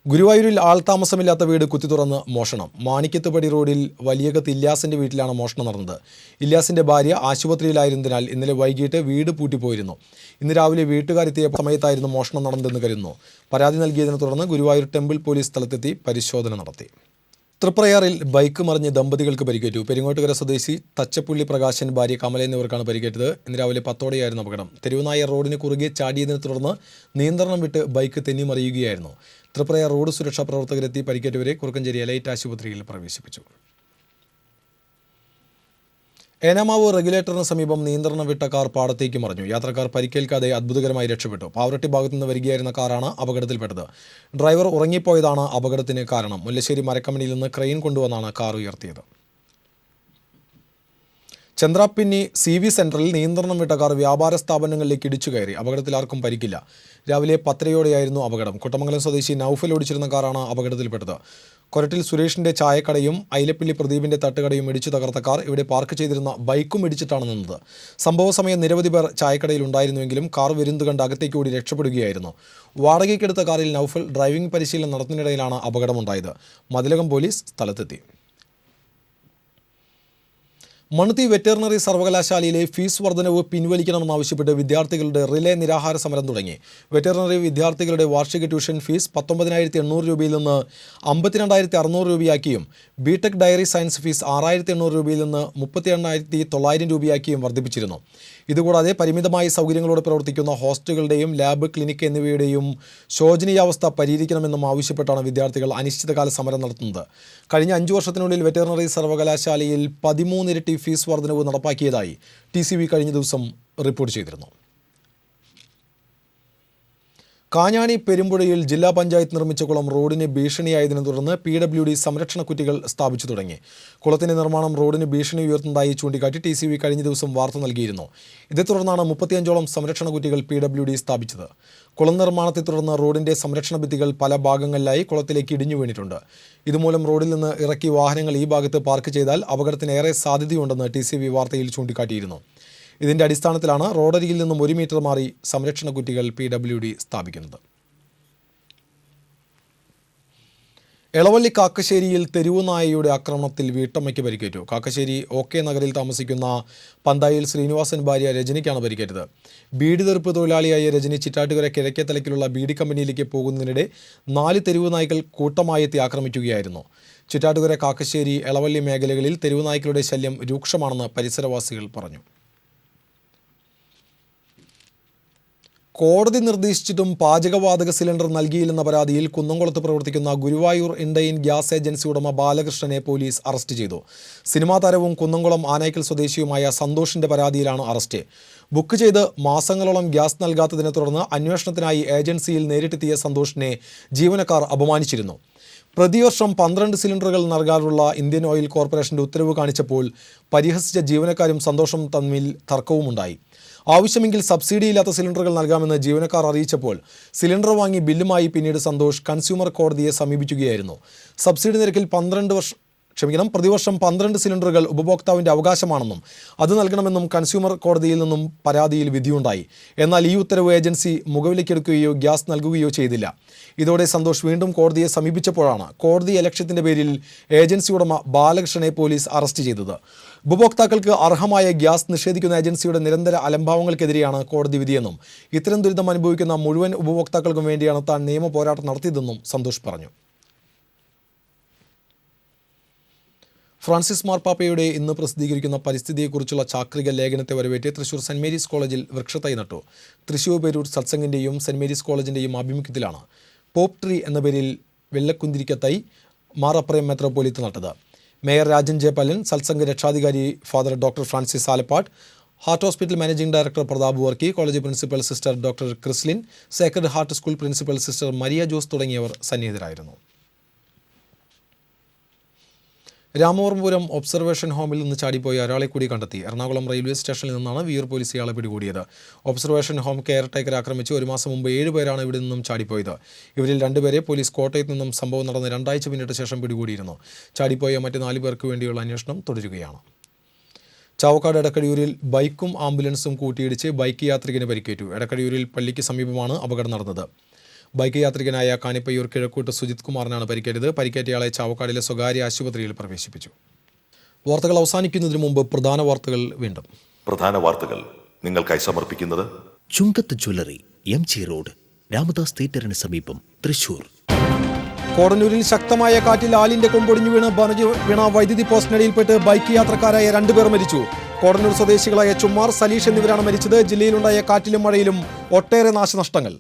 ഗുരുവായൂരിൽ ആൾതാമസമില്ലാത്ത വീട് കുത്തി തുറന്ന് മോഷണം. മാണിക്യത്തുപടി റോഡിൽ വലിയകത്ത് ഇല്യാസിന്റെ വീട്ടിലാണ് മോഷണം നടന്നത്. ഇല്യാസിന്റെ ഭാര്യ ആശുപത്രിയിലായിരുന്നതിനാൽ ഇന്നലെ വൈകിട്ട് വീട് പൂട്ടിപ്പോയിരുന്നു. ഇന്ന് രാവിലെ വീട്ടുകാരെത്തിയ സമയത്തായിരുന്നു മോഷണം നടന്നതെന്ന് കരുതുന്നു. പരാതി നൽകിയതിനെ തുടർന്ന് ഗുരുവായൂർ ടെമ്പിൾ പോലീസ് സ്ഥലത്തെത്തി പരിശോധന നടത്തി. തൃപ്രയാറിൽ ബൈക്ക് മറിഞ്ഞ് ദമ്പതികൾക്ക് പരിക്കേറ്റു. പെരിങ്ങോട്ടുകര സ്വദേശി തച്ചപ്പുള്ളി പ്രകാശൻ, ഭാര്യ കമല എന്നിവർക്കാണ് പരിക്കേറ്റത്. ഇന്ന് രാവിലെ 10ഓടെയായിരുന്നു അപകടം. തെരുവുനായ റോഡിന് കുറുകെ ചാടിയതിനെ തുടർന്ന് നിയന്ത്രണം വിട്ട് ബൈക്ക് തെന്നിമറിയുകയായിരുന്നു. തൃപ്രയാർ റോഡ് സുരക്ഷാ പ്രവർത്തകരെത്തി പരിക്കേറ്റവരെ കുറുക്കഞ്ചേരി എലൈറ്റ് ആശുപത്രിയിൽ പ്രവേശിപ്പിച്ചു. ഏനാമാവ് റെഗുലേറ്ററിന് സമീപം നിയന്ത്രണം വിട്ട കാർ പാടത്തേക്ക് മറിഞ്ഞു. യാത്രക്കാർ പരിക്കേൽക്കാതെ അത്ഭുതകരമായി രക്ഷപ്പെട്ടു. പാവറട്ടി ഭാഗത്തു നിന്ന് വരികയായിരുന്ന കാറാണ് അപകടത്തിൽപ്പെട്ടത്. ഡ്രൈവർ ഉറങ്ങിപ്പോയതാണ് അപകടത്തിന് കാരണം. മുല്ലശ്ശേരി മരക്കമ്പനിയിൽ നിന്ന് ക്രെയിൻ കൊണ്ടുവന്നാണ് കാർ ഉയർത്തിയത്. ചന്ദ്രാപ്പിന്നി CV സെന്ററിൽ നിയന്ത്രണം വിട്ട കാർ വ്യാപാര സ്ഥാപനങ്ങളിലേക്ക് ഇടിച്ചു കയറി. അപകടത്തിൽ ആർക്കും പരിക്കില്ല. രാവിലെ 10:30 അപകടം. കുട്ടമംഗലം സ്വദേശി നൌഫൽ ഓടിച്ചിരുന്ന കാറാണ് അപകടത്തിൽപ്പെട്ടത്. കൊരട്ടിൽ സുരേഷിന്റെ ചായക്കടയും ഐലപ്പിള്ളി പ്രദീപിന്റെ തട്ടുകടയും ഇടിച്ചു തകർത്ത കാർ ഇവിടെ പാർക്ക് ചെയ്തിരുന്ന ബൈക്കും ഇടിച്ചിട്ടാണ് നിന്നത്. സംഭവ സമയം നിരവധി പേർ ചായക്കടയിൽ ഉണ്ടായിരുന്നുവെങ്കിലും കാർ വരുന്നത് കണ്ട് അകത്തേക്ക് ഓടി രക്ഷപ്പെടുകയായിരുന്നു. വാടകയ്ക്കെടുത്ത കാറിൽ നൌഫൽ ഡ്രൈവിംഗ് പരിശീലനം നടത്തുന്നതിനിടയിലാണ് അപകടമുണ്ടായത്. മതിലകം പോലീസ് സ്ഥലത്തെത്തി. മണ്ണുത്തി വെറ്ററിനറി സർവകലാശാലയിലെ ഫീസ് വർധനവ് പിൻവലിക്കണമെന്നാവശ്യപ്പെട്ട് വിദ്യാർത്ഥികളുടെ റിലേ നിരാഹാര സമരം തുടങ്ങി. വെറ്ററിനറി വിദ്യാർത്ഥികളുടെ വാർഷിക ട്യൂഷൻ ഫീസ് 19,800 രൂപയിൽ നിന്ന് 52,600 രൂപയാക്കിയും ബിടെക് ഡയറി സയൻസ് ഫീസ് 6,800 രൂപയിൽ നിന്ന് 38,900 രൂപയാക്കിയും വർദ്ധിപ്പിച്ചിരുന്നു. ഇതുകൂടാതെ പരിമിതമായ സൗകര്യങ്ങളോടെ പ്രവർത്തിക്കുന്ന ഹോസ്റ്റലുകളുടെയും ലാബ്, ക്ലിനിക്ക് എന്നിവയുടെയും ശോചനീയാവസ്ഥ പരിഹരിക്കണമെന്നും ആവശ്യപ്പെട്ടാണ് വിദ്യാർത്ഥികൾ അനിശ്ചിതകാല സമരം നടത്തുന്നത്. കഴിഞ്ഞ 5 വർഷത്തിനുള്ളിൽ വെറ്ററിനറി സർവകലാശാലയിൽ 13 ഇരട്ടി ഫീസ് വർധനവ് നടപ്പാക്കിയതായി TCV കഴിഞ്ഞ ദിവസം റിപ്പോർട്ട് ചെയ്തിരുന്നു. കാഞ്ഞാണി പെരുമ്പുഴയിൽ ജില്ലാ പഞ്ചായത്ത് നിർമ്മിച്ച കുളം റോഡിന് ഭീഷണിയായതിനെ തുടർന്ന് PWD സംരക്ഷണ കുറ്റികൾ സ്ഥാപിച്ചു തുടങ്ങി. കുളത്തിന്റെ നിർമ്മാണം റോഡിന് ഭീഷണി ഉയർത്തുന്നതായി ചൂണ്ടിക്കാട്ടി TCV കഴിഞ്ഞ ദിവസം വാർത്ത നൽകിയിരുന്നു. ഇതേ തുടർന്നാണ് 35ഓളം സംരക്ഷണ കുറ്റികൾ PWD സ്ഥാപിച്ചത്. കുളം നിർമ്മാണത്തെ തുടർന്ന് റോഡിന്റെ സംരക്ഷണ ഭിത്തികൾ പല ഭാഗങ്ങളിലായി കുളത്തിലേക്ക് ഇടിഞ്ഞു വീണിട്ടുണ്ട്. ഇതുമൂലം റോഡിൽ നിന്ന് ഇറക്കി വാഹനങ്ങൾ ഈ ഭാഗത്ത് പാർക്ക് ചെയ്താൽ അപകടത്തിന് ഏറെ സാധ്യതയുണ്ടെന്ന് TCV വാർത്തയിൽ ചൂണ്ടിക്കാട്ടിയിരുന്നു. ഇതിന്റെ അടിസ്ഥാനത്തിലാണ് റോഡരികിൽ നിന്നും 1 മീറ്റർ മാറി സംരക്ഷണ കുറ്റികൾ PWD സ്ഥാപിക്കുന്നത്. എളവള്ളി കാക്കശ്ശേരിയിൽ തെരുവുനായയുടെ ആക്രമണത്തിൽ വീട്ടമ്മയ്ക്ക് പരിക്കേറ്റു. കാക്കശ്ശേരി OK നഗറിൽ താമസിക്കുന്ന പന്തായിൽ ശ്രീനിവാസൻ ഭാര്യ രജനിക്കാണ് പരിക്കേറ്റത്. ബീഡി തെറുപ്പ് തൊഴിലാളിയായ രജനി ചിറ്റാറ്റുകര കിഴക്കേത്തലയ്ക്കിലുള്ള ബീഡി കമ്പനിയിലേക്ക് പോകുന്നതിനിടെ 4 തെരുവുനായ്ക്കൾ കൂട്ടമായെത്തി ആക്രമിക്കുകയായിരുന്നു. ചിറ്റാറ്റുകര, കാക്കശ്ശേരി, എളവള്ളി മേഖലകളിൽ തെരുവുനായ്ക്കളുടെ ശല്യം രൂക്ഷമാണെന്ന് പരിസരവാസികൾ പറഞ്ഞു. കോടതി നിർദ്ദേശിച്ചിട്ടും പാചകവാതക സിലിണ്ടർ നൽകിയില്ലെന്ന പരാതിയിൽ കുന്നംകുളത്ത് പ്രവർത്തിക്കുന്ന ഗുരുവായൂർ ഇൻഡെയിൻ ഗ്യാസ് ഏജൻസി ഉടമ ബാലകൃഷ്ണനെ പോലീസ് അറസ്റ്റ് ചെയ്തു. സിനിമാ താരവും കുന്നംകുളം ആനയ്ക്കൽ സ്വദേശിയുമായ സന്തോഷിന്റെ പരാതിയിലാണ് അറസ്റ്റ്. ബുക്ക് ചെയ്ത് മാസങ്ങളോളം ഗ്യാസ് നൽകാത്തതിനെ തുടർന്ന് അന്വേഷണത്തിനായി ഏജൻസിയിൽ നേരിട്ടെത്തിയ സന്തോഷിനെ ജീവനക്കാർ അപമാനിച്ചിരുന്നു. പ്രതിവർഷം 12 സിലിണ്ടറുകൾ നൽകാനുള്ള ഇന്ത്യൻ ഓയിൽ കോർപ്പറേഷന്റെ ഉത്തരവ് കാണിച്ചപ്പോൾ പരിഹസിച്ച ജീവനക്കാരും സന്തോഷും തമ്മിൽ തർക്കവുമുണ്ടായി. ആവശ്യമെങ്കിൽ സബ്സിഡിയില്ലാത്ത സിലിണ്ടറുകൾ നൽകാമെന്ന് ജീവനക്കാർ അറിയിച്ചപ്പോൾ സിലിണ്ടർ വാങ്ങി ബില്ലുമായി പിന്നീട് സന്തോഷ് കൺസ്യൂമർ കോടതിയെ സമീപിക്കുകയായിരുന്നു. സബ്സിഡി നിരക്കിൽ പ്രതിവർഷം 12 സിലിണ്ടറുകൾ ഉപഭോക്താവിൻ്റെ അവകാശമാണെന്നും അത് നൽകണമെന്നും കൺസ്യൂമർ കോടതിയിൽ നിന്നും പരാതിയിൽ വിധിയുണ്ടായി. എന്നാൽ ഈ ഉത്തരവ് ഏജൻസി മുഖവിലക്കെടുക്കുകയോ ഗ്യാസ് നൽകുകയോ ചെയ്തില്ല. ഇതോടെ സന്തോഷ് വീണ്ടും കോടതിയെ സമീപിച്ചപ്പോഴാണ് കോടതി അലക്ഷ്യത്തിൻ്റെ പേരിൽ ഏജൻസി ഉടമ ബാലകൃഷ്ണനെ പോലീസ് അറസ്റ്റ് ചെയ്തത്. ഉപഭോക്താക്കൾക്ക് അർഹമായ ഗ്യാസ് നിഷേധിക്കുന്ന ഏജൻസിയുടെ നിരന്തര അലംഭാവങ്ങൾക്കെതിരെയാണ് കോടതി വിധിയെന്നും ഇത്തരം ദുരിതം അനുഭവിക്കുന്ന മുഴുവൻ ഉപഭോക്താക്കൾക്കും വേണ്ടിയാണ് താൻ നിയമ പോരാട്ടം നടത്തിയതെന്നും സന്തോഷ് പറഞ്ഞു. ഫ്രാൻസിസ് മാർപ്പാപ്പയുടെ ഇന്ന് പ്രസിദ്ധീകരിക്കുന്ന പരിസ്ഥിതിയെക്കുറിച്ചുള്ള ചാക്രിക ലേഖനത്തെ വരവേറ്റ് തൃശൂർ സെന്റ് മേരീസ് കോളേജിൽ വൃക്ഷത്തൈ നട്ടു. തൃശൂർ പേരൂർ സത്സംഗിൻ്റെയും സെന്റ് മേരീസ് കോളേജിൻ്റെയും ആഭിമുഖ്യത്തിലാണ് പോപ്പ് ട്രീ എന്ന പേരിൽ വെള്ളക്കുന്തിരിക്കത്തൈ മാറപ്രയം മെത്രോപൊലീത്ത നട്ടത്. മേയർ രാജൻ ജെ പല്ലൻ, സത്സംഗ രക്ഷാധികാരി father doctor Francis Alappat, heart hospital managing director Pratap Varkey, college principal sister doctor Chrislin, sacred heart school principal sister Maria Jose തുടങ്ങിയവർ സന്നിഹിതരായിരുന്നു. രാമവർമ്മപുരം ഒബ്സർവേഷൻ ഹോമിൽ നിന്ന് ചാടിപ്പോയ ഒരാളെ കൂടി കണ്ടെത്തി. എറണാകുളം റെയിൽവേ സ്റ്റേഷനിൽ നിന്നാണ് വിയൂർ പോലീസ് ഇയാളെ പിടികൂടിയത്. ഒബ്സർവേഷൻ ഹോം കെയർ ടേക്കർ ആക്രമിച്ച് 1 മാസം മുമ്പ് 7 പേരാണ് ഇവിടെ നിന്നും ചാടിപ്പോയത്. ഇവരിൽ 2 പേരെ പോലീസ് കോട്ടയത്ത് നിന്നും സംഭവം നടന്ന് 2 ആഴ്ച പിന്നിട്ട ശേഷം പിടികൂടിയിരുന്നു. ചാടിപ്പോയ മറ്റ് 4 പേർക്ക് വേണ്ടിയുള്ള അന്വേഷണം തുടരുകയാണ്. ചാവക്കാട് എടക്കഴിയൂരിൽ ബൈക്കും ആംബുലൻസും കൂട്ടിയിടിച്ച് ബൈക്ക് യാത്രികന് പരിക്കേറ്റു. എടക്കഴിയൂരിൽ പള്ളിക്ക് സമീപമാണ് അപകടം നടന്നത്. ബൈക്ക് യാത്രികനായ കാണിപ്പയ്യൂർ കിഴക്കൂട്ട് സുജിത് കുമാറിനാണ് പരിക്കേറ്റത്. പരിക്കേറ്റയാളെ ചാവക്കാടിലെ സ്വകാര്യ ആശുപത്രിയിൽ പ്രവേശിപ്പിച്ചു. വാർത്തകൾ അവസാനിക്കുന്നതിന് മുമ്പ് പ്രധാന വാർത്തകൾ വീണ്ടും. പ്രധാന വാർത്തകൾ നിങ്ങൾക്കായി സമർപ്പിക്കുന്നത് ചുങ്കത്ത് ജ്വല്ലറി, MG റോഡ്, രാമദാസ് തിയേറ്ററിന് സമീപം, തൃശൂർ. കോടന്നൂരിൽ ശക്തമായ കാറ്റിൽ ആലിന്റെ കൊമ്പൊടിഞ്ഞു വീണ വൈദ്യുതി പോസ്റ്റിനടിയിൽപ്പെട്ട് ബൈക്ക് യാത്രക്കാരായ 2 പേർ മരിച്ചു. കോടന്നൂർ സ്വദേശികളായ ചുമ്മാർ, സലീഷ് എന്നിവരാണ് മരിച്ചത്. ജില്ലയിലുണ്ടായ കാറ്റിലും മഴയിലും ഒട്ടേറെ നാശനഷ്ടങ്ങൾ.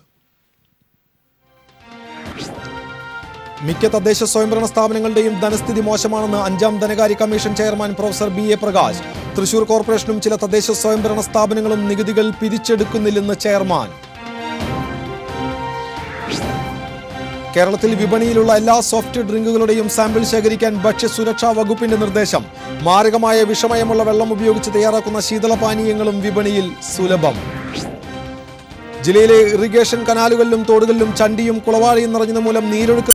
മിക്ക തദ്ദേശ സ്വയംഭരണ സ്ഥാപനങ്ങളുടെയും ധനസ്ഥിതി മോശമാണെന്ന് 5ാം ധനകാര്യ commission chairman professor BA Prakash. Thrissur കോർപ്പറേഷനും ചില തദ്ദേശ സ്വയംഭരണ സ്ഥാപനങ്ങളും നികുതികൾ പിരിച്ചെടുക്കുന്നില്ലെന്ന് ചെയർമാൻ. കേരളത്തിൽ വിപണിയിലുള്ള എല്ലാ സോഫ്റ്റ് ഡ്രിങ്കുകളുടെയും സാമ്പിൾ ശേഖരിക്കാൻ ഭക്ഷ്യസുരക്ഷാ വകുപ്പിന്റെ നിർദ്ദേശം. മാരകമായ വിഷമയമുള്ള വെള്ളം ഉപയോഗിച്ച് തയ്യാറാക്കുന്ന ശീതളപാനീയങ്ങളും വിപണിയിൽ സുലഭം. ജില്ലയിലെ ഇറിഗേഷൻ കനാലുകളിലും തോടുകളിലും ചണ്ടിയും കുളവാഴയും നിറഞ്ഞത് മൂലം നീരൊഴുക്ക്